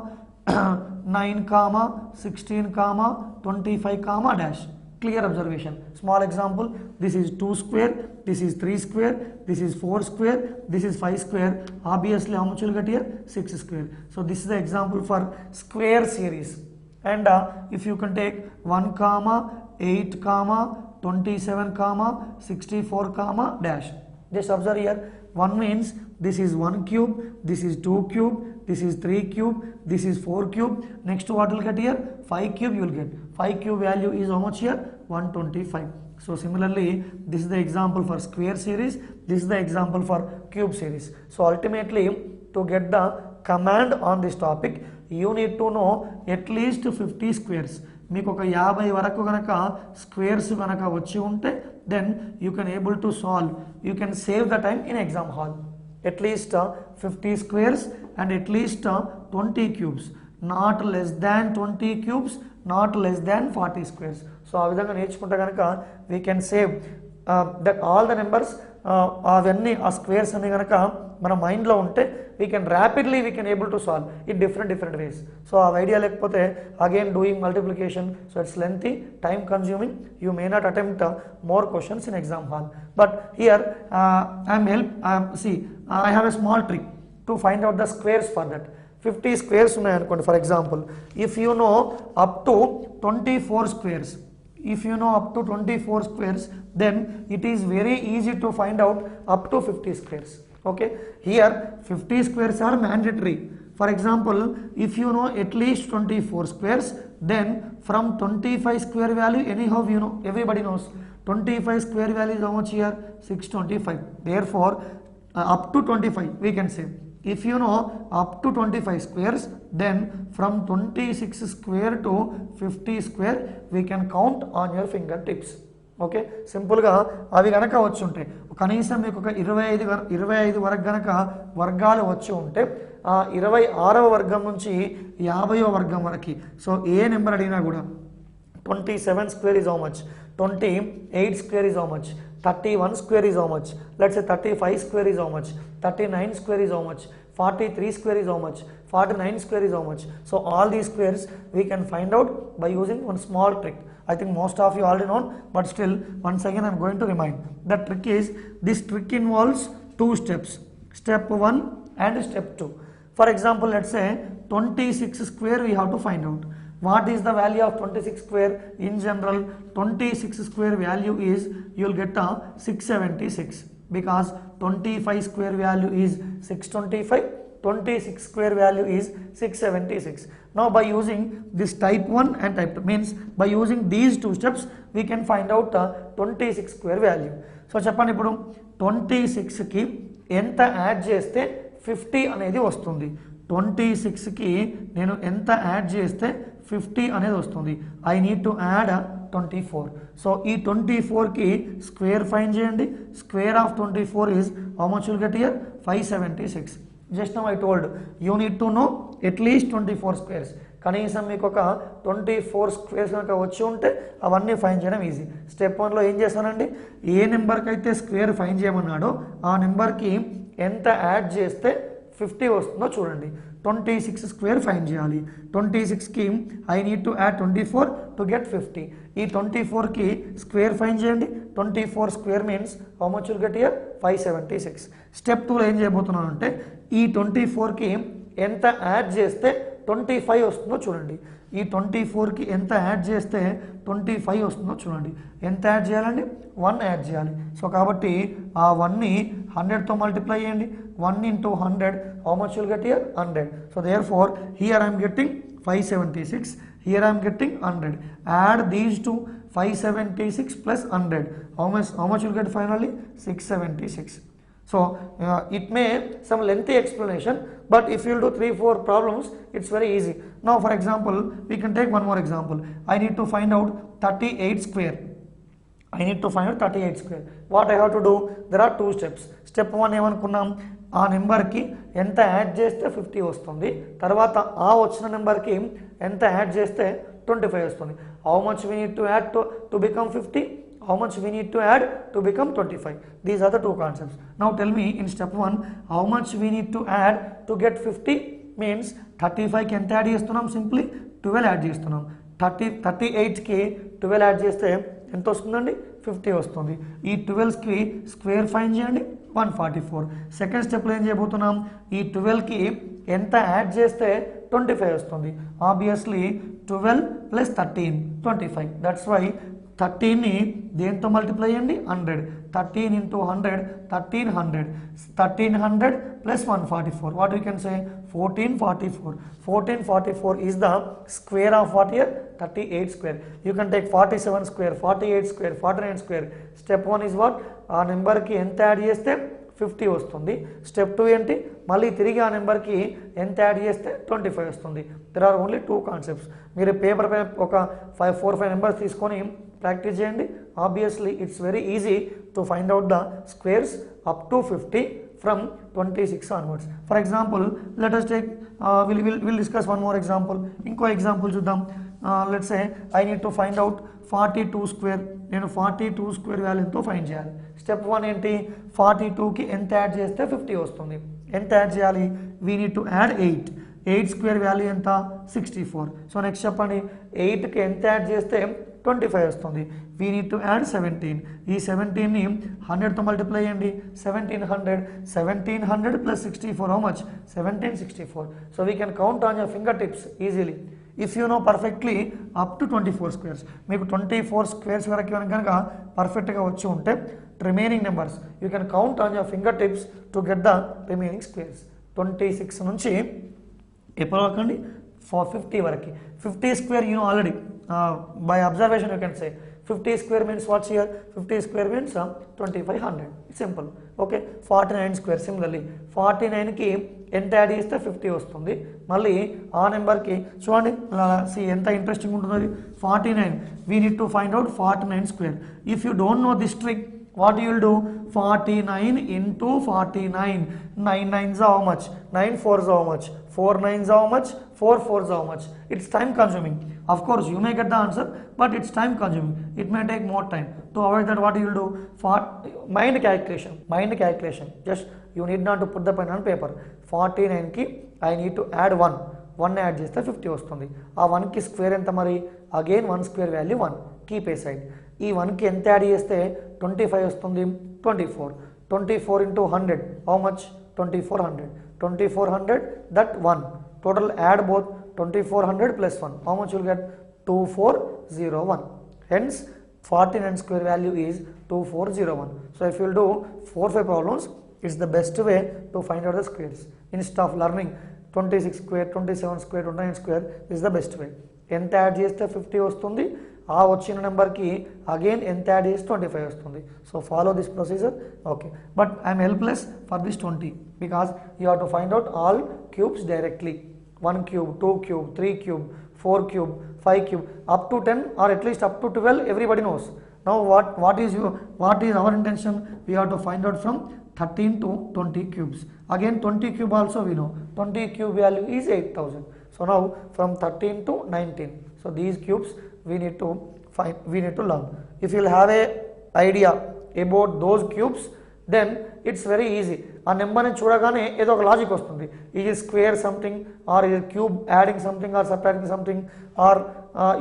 [SPEAKER 1] 9 comma 16 comma 25 comma dash. Clear observation. Small example, this is 2 square, this is 3 square, this is 4 square, this is 5 square. Obviously how much you will get here? 6 square. So this is the example for square series. And if you can take 1 comma 8 comma 27 comma 64 comma dash. Just observe here, 1 means this is 1 cube, this is 2 cube, this is 3 cube, this is 4 cube. Next what will get here? 5 cube you will get. 5 cube value is how much here? 125. So similarly, this is the example for square series, this is the example for cube series. So ultimately, to get the command on this topic, you need to know at least 50 squares. మీకు ఒక 50 వరకు కనుక squares కనుక వచ్చి ఉంటే then you can able to solve, you can save the time in exam hall. At least 50 squares and at least 20 cubes, not less than 20 cubes, not less than 40 squares. So ఆ విధంగా నేర్చుకుంటే కనుక we can save that all the numbers, అవన్నీ ఆ squares అన్ని కనుక మన మైండ్లో ఉంటే we can rapidly able to solve in different ways. So ఆ ఐడియా లేకపోతే again doing multiplication, so it's lengthy, time consuming, you may not attempt more questions in exam hall. But here I have a small trick to find out the squares for that. 50 squares ఉన్నాయి అనుకోండి. For example, if you know up to 24 squares, if you know up to 24 squares, then it is very easy to find out up to 50 squares. Okay, here 50 squares are mandatory. For example, if you know at least 24 squares, then from 25 square value, anyhow you know, everybody knows 25 square value is how much here? 625. Therefore up to 25 we can say. If you know up to 25 squares, then from 26 square to 50 square we can count on your fingertips. Okay, సింపుల్గా అవి కనుక వచ్చి ఉంటాయి, కనీసం మీకు ఒక 25 వరకు కనుక వర్గాలు వచ్చి ఉంటే ఆ 26వ వర్గం నుంచి 50వ వర్గం వరకు, సో ఏ నెంబర్ అడిగినా కూడా 27 square is how much, 28 square is how much, 31 square is how much, let's say 35 square is how much, 39 square is how much, 43 square is how much, 49 square is how much. So all these squares we can find out by using one small trick. I think most of you already know, but still once again I am going to remind. The trick is, this trick involves 2 steps, step 1 and step 2. For example, let's say 26 square we have to find out. What is the value of 26 square? In general, 26 square value is, you will get a 676. because 25 square value is 625, 26 square value is 676. Now by using this type 1 and type 2, means by using these two steps we can find out the 26 square value. So చెప్పండి ఇప్పుడు 26 కి ఎంత add చేస్తే 50 అనేది వస్తుంది. 26 కి నేను ఎంత యాడ్ చేస్తే 50 అనేది వస్తుంది. I need to add 24. So ఈ 24 కి స్క్వేర్ ఫైండ్ చేయండి. Square of 24 is how much you'll get here? 576. Just now I told you need to know at least 24 squares. కనీసం మీకు ఒక 24 స్క్వేర్స్ కనుక వచ్చి ఉంటే అవన్నీ ఫైండ్ చేయడం ఈజీ. స్టెప్ 1లో ఏం చేస్తానండి, ఏ నెంబర్కి అయితే స్క్వేర్ ఫైండ్ చేయమన్నాడో ఆ నెంబర్కి ఎంత యాడ్ చేస్తే 50 వస్తుందో చూడండి. 26 స్క్వేర్ ఫైండ్ చేయాలి. 26కి I need to add 24 to get 50. ఈ 24కి స్క్వేర్ ఫైండ్ చేయండి. 24 square means how much will get here? 576. Step 2లో ఏం చేయబోతున్నాను అంటే ఈ 24కి ఎంత యాడ్ చేస్తే 25 వస్తుందో చూడండి. ఈ 24కి ఎంత యాడ్ చేస్తే 25 వస్తుందో చూడండి. ఎంత యాడ్ చేయాలండి? 1 యాడ్ చేయాలి. సో కాబట్టి ఆ 1ని 100తో మల్టిప్లై చేయండి. 1 into 100 how much you'll get here? 100. So therefore here I am getting 576, here I am getting 100. Add these two, 576 plus 100. How much you'll get finally? 676. So it may some lengthy explanation, but if you will do 3-4 problems it's very easy. Now for example we can take one more example. I need to find out 38 square. I need to find out 38 square. What I have to do? There are two steps. Step 1 ఏమనుకున్నాం, ఆ నెంబర్కి ఎంత add చేస్తే 50 వస్తుంది. తర్వాత ఆ వచ్చిన నెంబర్కి ఎంత యాడ్ చేస్తే 25 వస్తుంది. How much we need to add to become 50? How much we need to add to become 25? These are the two concepts. Now tell me in step 1 how much we need to add to get 50? Means 35కి ఎంత add చేస్తున్నాం? Simply 12 add చేస్తున్నాం. 38కి 12 add చేస్తే ఎంత వస్తుందండి? 50 వస్తుంది. ఈ 12కి square find చేయండి. 144. Second స్టెప్లో ఏం చేయబోతున్నాం, ఈ 12కి ఎంత యాడ్ చేస్తే 25 వస్తుంది. ఆబ్వియస్లీ 12 + 13 25. దట్స్ వై 13ని దేంతో మల్టిప్లై చేయండి? 100. 13 into 100 1300. 1300 plus 144. What we can say? 1444. 1444 is the square of what here? 38 square. You can take 47 square, 48 square, 49 square. Step 1 is what? ఆ నెంబర్కి ఎంత యాడ్ చేస్తే 50 వస్తుంది. స్టెప్ 2 ఏంటి? మళ్ళీ తిరిగి ఆ నెంబర్కి ఎంత యాడ్ చేస్తే 25 వస్తుంది. There are only 2 concepts. మీరు పేపర్ పై ఒక 4-5 నెంబర్స్ తీసుకొని ప్రాక్టీస్ చేయండి. Obviously it's very easy to find out the squares up to 50 from 26 onwards. For example, let us take we'll discuss one more example. ఇంకో example చూద్దాం. Let's say I need to find out 42 square. నేను 42 square వాల్యూతో find చేయాలి. Step 1 ఏంటి? 42కి ఎంత add చేస్తే 50 వస్తుంది. ఎంత add చేయాలి? We need to add 8. 8 square value ఎంత? 64. సో నెక్స్ట్ చెప్పండి, 8కి ఎంత యాడ్ చేస్తే 25 వస్తుంది. We need to add 17. ఈ 17ని 100తో మల్టిప్లై చేయండి. 1700 plus 64 how much? 1764. So we can count on your fingertips easily. If you know perfectly up to 24 squares. మీకు 24 squares వరకు కనుక పర్ఫెక్ట్గా వచ్చి ఉంటే remaining numbers you can count on your finger tips to get the remaining squares. 26 నుంచి ఎప్పుడు వరకు అండి? 50 వరకు. 50 square you know already. By observation you can say 50 square means what's here? 50 square means 2500. It's simple. Okay. 49 square similarly 49కి ఎంత add చేస్తే 50 వస్తుంది. మళ్ళీ ఆ నెంబర్కి చూడండి, సి ఎంత ఇంట్రెస్టింగ్ ఉంటుంది. 49 we need to find out 49 square. If you don't know this trick, what you will do? 49 into 49. 9 9s are how much? 9 4s are how much? 4 9s are how much? 4 4s are how much? It's time consuming. Of course you may get the answer, but it's time consuming. It may take more time. To avoid that, what you will do? Mind calculation. Just you need not to put the pen on paper. 49కి I need to add 1 add చేస్తే 50 వస్తుంది. ఆ 1కి square ఎంత మరి? Again 1 square value 1. Keep a side. ఈ 1కి ఎంత add చేస్తే 25 వస్తుంది? 24. 24 into 100 how much? 2400. 2400 that 1. Total add both 2400 plus 1. How much you will get? 2401. Hence 49 square value is 2401. So if you will do 4-5 problems, it's the best way to find out the squares. Instead of learning 26 square, 27 square, 29 square, this is the best way. ఎంత add చేస్తే 50 వస్తుంది, ఆ వచ్చిన నెంబర్కి again ఎంత add చేస్తే 25 వస్తుంది. So follow this procedure. Okay, but I'm helpless for this 20 because you have to find out all cubes directly. 1 cube, 2 cube, 3 cube, 4 cube, 5 cube, up to 10 or at least up to 12, everybody knows. Now what is our intention? We have to find out from 13 to 20 cubes. Again 20 cube also we know. 20 cube value is 8000. So now from 13 to 19. So these cubes we need to learn. If you will have a idea about those cubes, then it's very easy. ఆ నెంబర్ని చూడగానే ఏదో ఒక logic వస్తుంది. ఇది square something or ఇది cube adding something or subtracting something or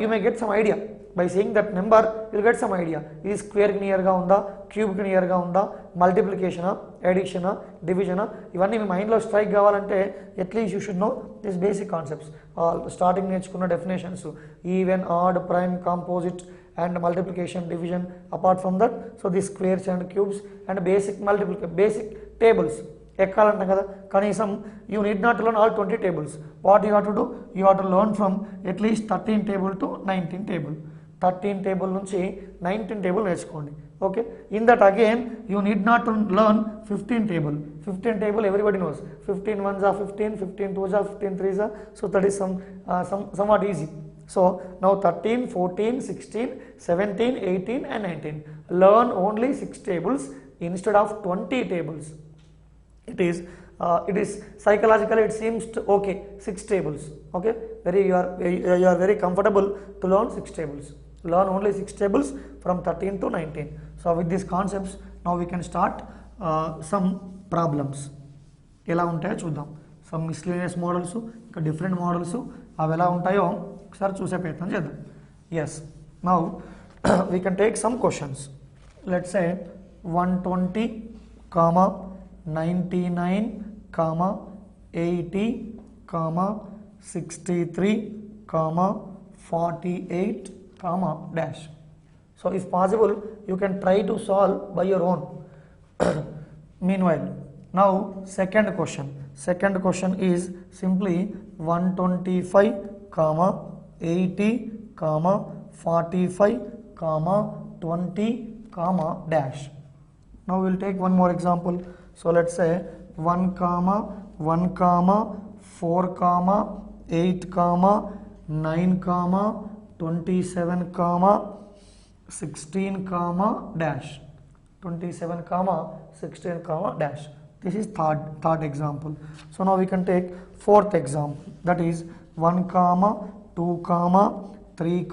[SPEAKER 1] you may get some idea by seeing that number. Will get some idea. ఇది స్క్వేర్కి నియర్గా ఉందా, క్యూబ్కి నియర్గా ఉందా, మల్టిప్లికేషనా, ఎడిషనా, డివిజనా, ఇవన్నీ మీ మైండ్లో స్ట్రైక్ కావాలంటే at least you should know this basic concepts. Starting నేర్చుకున్న definitions, even, odd, prime, composite and multiplication, division. Apart from that, so the squares and cubes and basic tables ekkalantam kada kanisam you need not learn all 20 tables. What you have to do, you have to learn from at least 13 table to 19 table. 13 table nunchi 19 table నేర్చుకోండి. Okay, in that again you need not to learn 15 table. 15 table everybody knows. 15 ones are 15, 15 twos are 15 threes are, so that is somewhat easy. So now 13, 14, 16, 17, 18 and 19. Learn only 6 tables instead of 20 tables. It is psychologically it seems okay, 6 tables. Okay, you are very comfortable to learn 6 tables. Learn only 6 tables from 13 to 19. So with these concepts now we can start some problems. ఎలా ఉంటాయో చూద్దాం. Some miscellaneous models, ఇంకా different models అవి ఎలా ఉంటాయో ఒకసారి చూసే ప్రయత్నం చేద్దాం. Yes, now we can take some questions. Let's say 120, 99, 80, 63, 48, dash. So if possible you can try to solve by your own. Meanwhile, now second question is simply 125, 80, 45, 20, dash. Now we will take one more example. So let's say 1, 1, 4, 8, 9, 27, 16, dash. 27, 16, dash. This is third example. So now we can take fourth example, that is 1, 2, 3,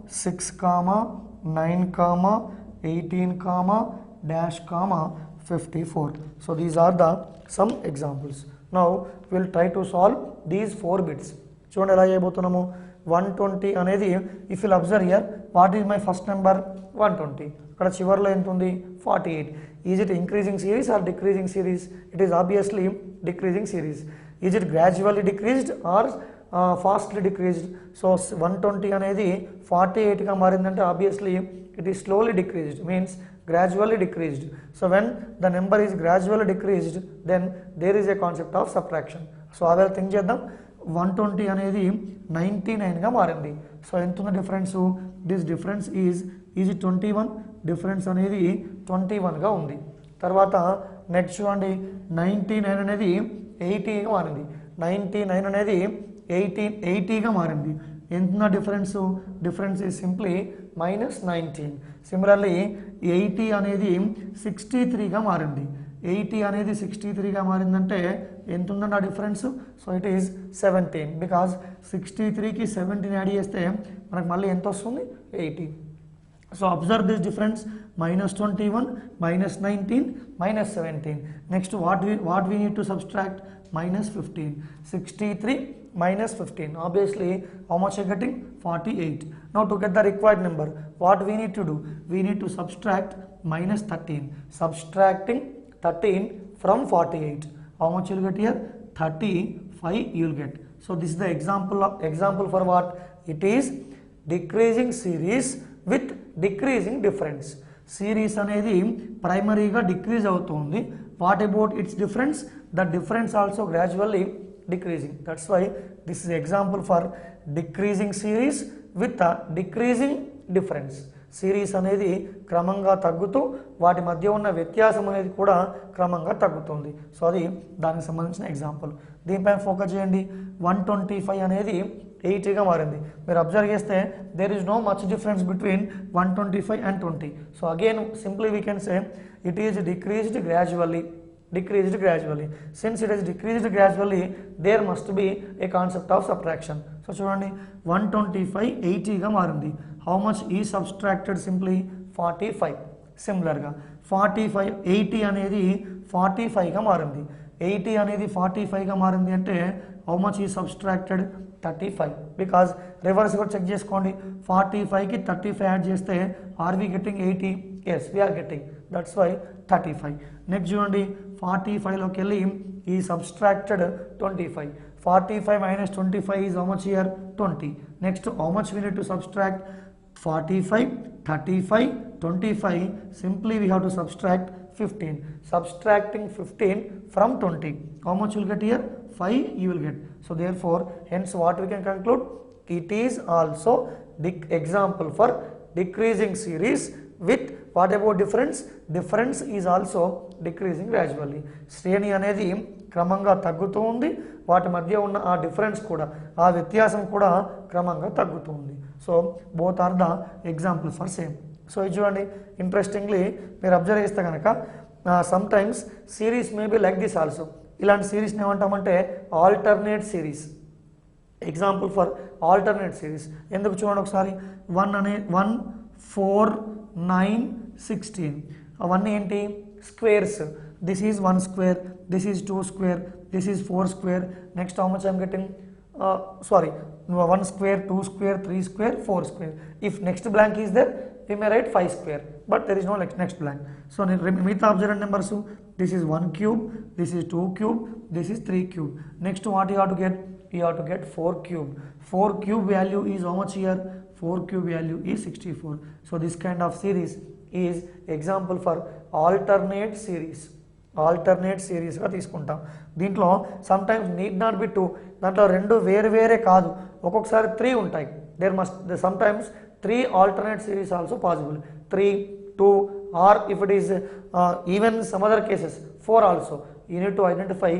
[SPEAKER 1] 6, 9, 18, dash, 54. So these are the some examples. Now we will try to solve these 4 bits. చూడండి ఎలా చేయబోతున్నాము. 120 అనేది if you observe here, what is my first number? 120. ఇక్కడ చివర్లో ఎంత ఉంది? 48. Is it increasing series or decreasing series? It is obviously decreasing series. Is it gradually decreased or fastly decreased? So 120 అనేది 48 గా మారిందంటే obviously it is slowly decreased, means gradually decreased. So when the number is gradually decreased, then there is a concept of subtraction. So అదే think చేద్దాం. 120 అనేది 99 గా మారింది. So ఎంత ఉంది difference? This difference is 21. Difference అనేది 21 గా ఉంది. తర్వాత నెక్స్ట్ చూడండి, 99 అనేది 80 గా మారింది. 99 అనేది 80 గా మారింది. ఎంత difference? Difference is simply -19. Similarly 80 అనేది 63 గా మారింది. 80 అనేది 63 గా మారిందంటే ఎంత ఉందండి ఆ difference? So it is 17, because 63కి 17 యాడ్ చేస్తే మనకు మళ్ళీ ఎంత వస్తుంది? 80. So observe this difference, -21, -19, -17. Next what we need to subtract? -15. 63 -15. Obviously, how much are getting? 48. Now to get the required number, what we need to do? We need to subtract -13. Subtracting 13 from 48. How much you will get here? 35 you will get. So this is the example for what? It is decreasing series with decreasing difference. Series అనేది ప్రైమరీగా decrease అవుతుంది. What about it's difference? The difference also gradually decreasing. That's why this is example for decreasing series with a decreasing difference. Series అనేది క్రమంగా తగ్గుతూ వాటి మధ్య ఉన్న వ్యత్యాసం అనేది కూడా క్రమంగా తగ్గుతుంది. సో అది దానికి సంబంధించిన ఎగ్జాంపుల్. దీనిపైన ఫోకస్ చేయండి. 125 అనేది 80గా మారింది. మీరు అబ్జర్వ్ చేస్తే there is no much difference between 125 and 20. So again simply we can say it is decreased gradually. Since it is decreased gradually, there must be a concept of subtraction. So చూడండి 125 80గా మారింది. How much is subtracted? Simply 45. సిమిలర్గా 45 80 అనేది 45గా మారింది. 80 అనేది 45గా మారింది అంటే how much is subtracted? 35. Because reverse కూడా check చేసుకోండి. 45కి 35 యాడ్ చేస్తే are we getting 80? Yes we're getting. That's why 35. Next చూడండి 45లోకి వెళ్ళి ఈ subtracted 25. 45 minus 25 is how much here? 20. Next how much we need to subtract? 45, 35, 25. Simply we have to subtract 15. Subtracting 15 from 20. How much you will get here? 5 you will get. So therefore hence what we can conclude? It is also example for decreasing series with what about difference? Difference is also decreasing gradually. శ్రేణి అనేది క్రమంగా తగ్గుతూ ఉంది. వాటి మధ్య ఉన్న ఆ difference కూడా, ఆ వ్యత్యాసం కూడా క్రమంగా తగ్గుతుంది. So both are the example for same. So ఇది చూడండి ఇంట్రెస్టింగ్లీ మీరు అబ్జర్వ్ చేస్తే కనుక sometimes series may be like this also. ఇలాంటి సిరీస్ని ఏమంటామంటే alternate series. Example for alternate series ఎందుకు చూడండి ఒకసారి. 1 4 9 16 అవన్నీ ఏంటి? Squares. This is 1 square, this is 2 square, this is 4 square. Next how much I'm getting? 1 square, 2 square, 3 square, 4 square. If next blank is there, we may write 5 square, but there is no next blank. So మిగతా observed numbers, this is 1 cube, this is 2 cube, this is 3 cube. Next what you have to get? You have to get 4 cube. 4 cube value is how much here? 4 cube value is 64. So this kind of series is example for alternate series. Alternate సిరీస్గా తీసుకుంటాం. దీంట్లో some times need not be 2. దాంట్లో రెండు వేరే కాదు, ఒక్కొక్కసారి 3 ఉంటాయి. There must some times 3 alternate series also possible. 3, 2 or if it is even some other cases 4 also. You need to identify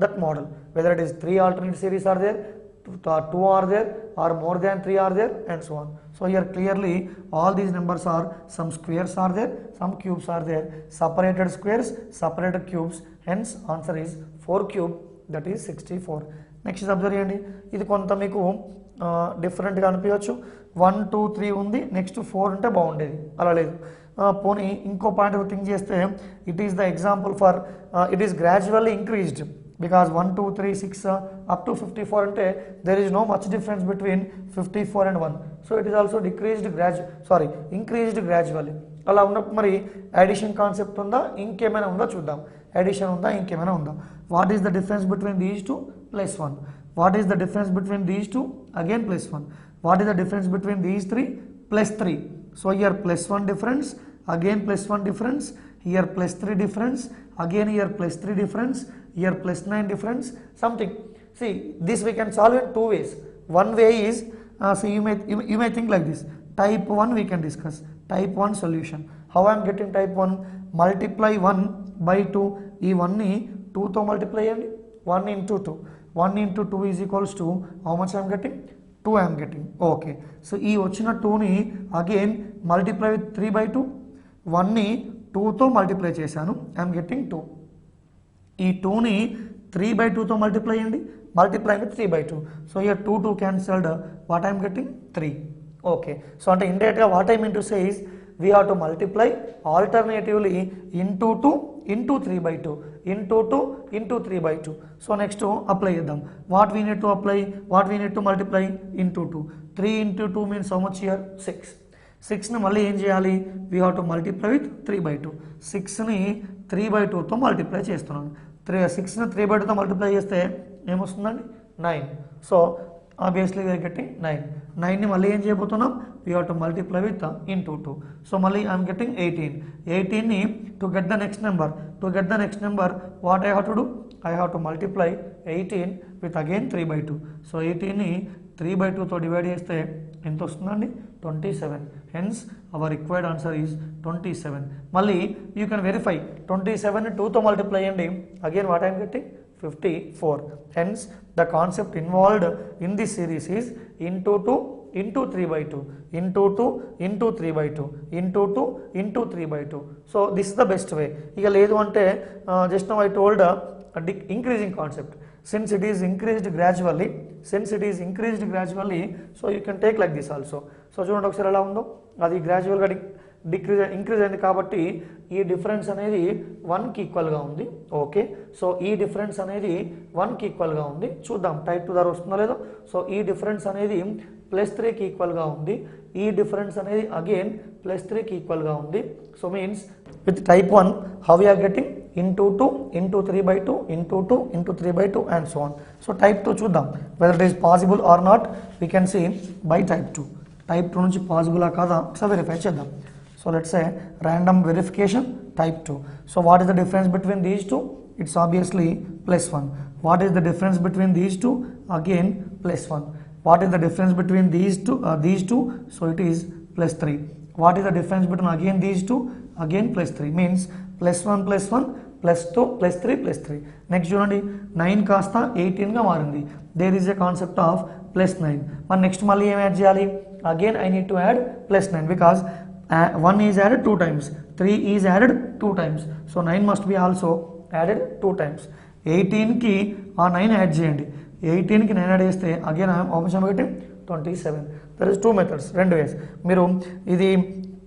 [SPEAKER 1] that model whether it is 3 alternate series are there, 2 are there, or more than 3 are there, and so on. So here clearly all these numbers are, some squares are there, some cubes are there, separated squares, separated cubes, hence answer is 4 cube, that is 64. Next is observe చేయండి. ఇది కొంత మీకు డిఫరెంట్గా అనిపించవచ్చు. 1 2 3 ఉంది, next 4 ఉంటే బాగుండేది, అలా లేదు. పోనీ ఇంకో పాయింట్ థింక్ చేస్తే it is the example for it is gradually increased. Because 1 2 3 6 up to 54 ante there is no much difference between 54 and 1. So it is also increased gradually. అలా ఉన్నప్పుడు మరి అడిషన్ కాన్సెప్ట్ ఉందా, ఇంకేమైనా ఉందా చూద్దాం. అడిషన్ ఉందా, ఇంకేమైనా ఉందా? What is the difference between these two? +1. What is the difference between these two? Again +1. What is the difference between these 3? +3. So here +1 difference, again +1 difference, here +3 difference, again here +3 difference, here +9 difference, something. See, this we can solve in 2 ways. One way is, so you may think like this. Type 1 we can discuss. Type 1 solution. How I am getting type 1? Multiply 1 by 2. ఈ 1 ని 2 తో multiply చేయండి. 1 into 2. 1 into 2 is equals to how much I am getting? 2 I am getting. Okay. So ఈ వచ్చిన 2 ని again multiply with 3 by 2. 1 ని 2తో multiply చేశాను, ఐఎమ్ గెట్టింగ్ 2. ఈ 2ని 3 by 2తో మల్టిప్లై చేయండి, multiply with 3 by 2. So year 2 cancelled, what I'm getting 3. Okay. So అంటే ఇండైరెక్ట్గా what I mean to say is we have to multiply alternatively into 2 into 3 by 2 into 2 into 3 by 2. So next apply చేద్దాం. What we need to apply, what we need to multiply? Into 2. 3 into 2 means how much here? 6. 6ని మళ్ళీ ఏం చేయాలి? We have to multiply with 3 by 2. 6ని 3 by 2తో multiply చేస్తున్నాను. 6ని 3 by 2తో మల్టిప్లై చేస్తే ఏమొస్తుందండి? 9. సో obviously we are getting 9. 9 ని మళ్ళీ ఏం చేయబోతున్నాం, we have to multiply with into 2. So మళ్ళీ I am getting 18. 18 ని to get the next number, what I have to do, I have to multiply 18 with again 3/2. So 18 ని 3/2 తో divide చేస్తే ఎంత వస్తుందండి, 27. Hence our required answer is 27. మళ్ళీ you can verify 27 ని 2 తో మల్టిప్లై చేయండి, again what I am getting 54. Hence the concept involved in this series is into 2 into 3/2 into 2 into 3/2 into 2 into 3/2. So this is the best way. ఇక లేదు అంటే just now I told increasing concept. Since it is increased gradually, so you can take like this also. So చూడండి ఒకసారి ఎలా ఉందో, అది గ్రాడ్యువల్గా increase అయింది కాబట్టి ఈ డిఫరెన్స్ అనేది 1కి ఈక్వల్గా ఉంది. ఓకే, సో ఈ డిఫరెన్స్ అనేది 1కి ఈక్వల్గా ఉంది. చూద్దాం టైప్ 2 ద్వారా వస్తుందో లేదో. సో ఈ డిఫరెన్స్ అనేది +3కి ఈక్వల్గా ఉంది. ఈ డిఫరెన్స్ అనేది అగైన్ +3కి ఈక్వల్గా ఉంది. So means with type 1 how we are getting into 2 into 3/2 into 2 into 3/2 and so on. So type 2 చూద్దాం whether it is possible or not, we can see by type 2. Type 2 నుంచి possible కాదా so verify చేద్దాం. So let's say random verification type 2. So what is the difference between these two? It's obviously +1. What is the difference between these two? Again +1. What is the difference between these two? So it is +3. What is the difference between again these two? Again +3. Means +1 +1 +2 +3 +3. Next చూడండి 9 కాస్త 18గా మారింది. There is a concept of +9. మరి next మళ్ళీ ఏం add చేయాలి, again I need to add +9 because 1 is added 2 times, 3 is added 2 times. So 9 must be also added 2 times. 18కి ఆ 9 యాడ్ చేయండి. 18కి 9 యాడ్ చేస్తే అగైన్ ఆప్షన్ ఒకటి 27. There is 2 methods, 2 ways. మీరు ఇది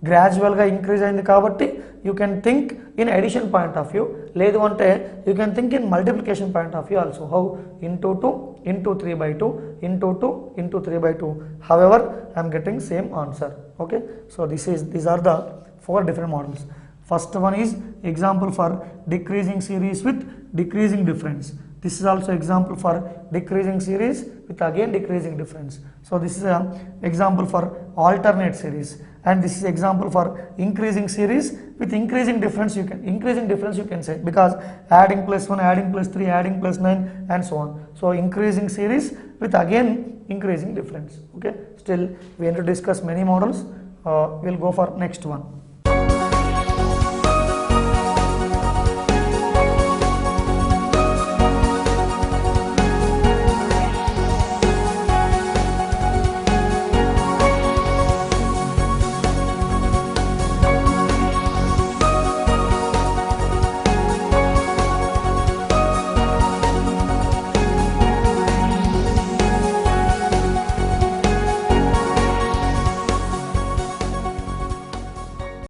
[SPEAKER 1] గ్రాడ్యువల్గా ఇంక్రీజ్ అయింది కాబట్టి you can think in addition point of view, లేదు అంటే you can think in multiplication point of view also. How into 2 into 3/2 into 2 into 3/2. However, I am getting same answer. Okay, so these are the 4 different models. First one is example for decreasing series with decreasing difference. This is also example for decreasing series with again decreasing difference. So this is an example for alternate series, and this is example for increasing series with increasing difference. You can say, because adding +1, adding +3, adding +9 and so on. So increasing series with again increasing difference. Okay, still we need to discuss many models. We'll go for next one.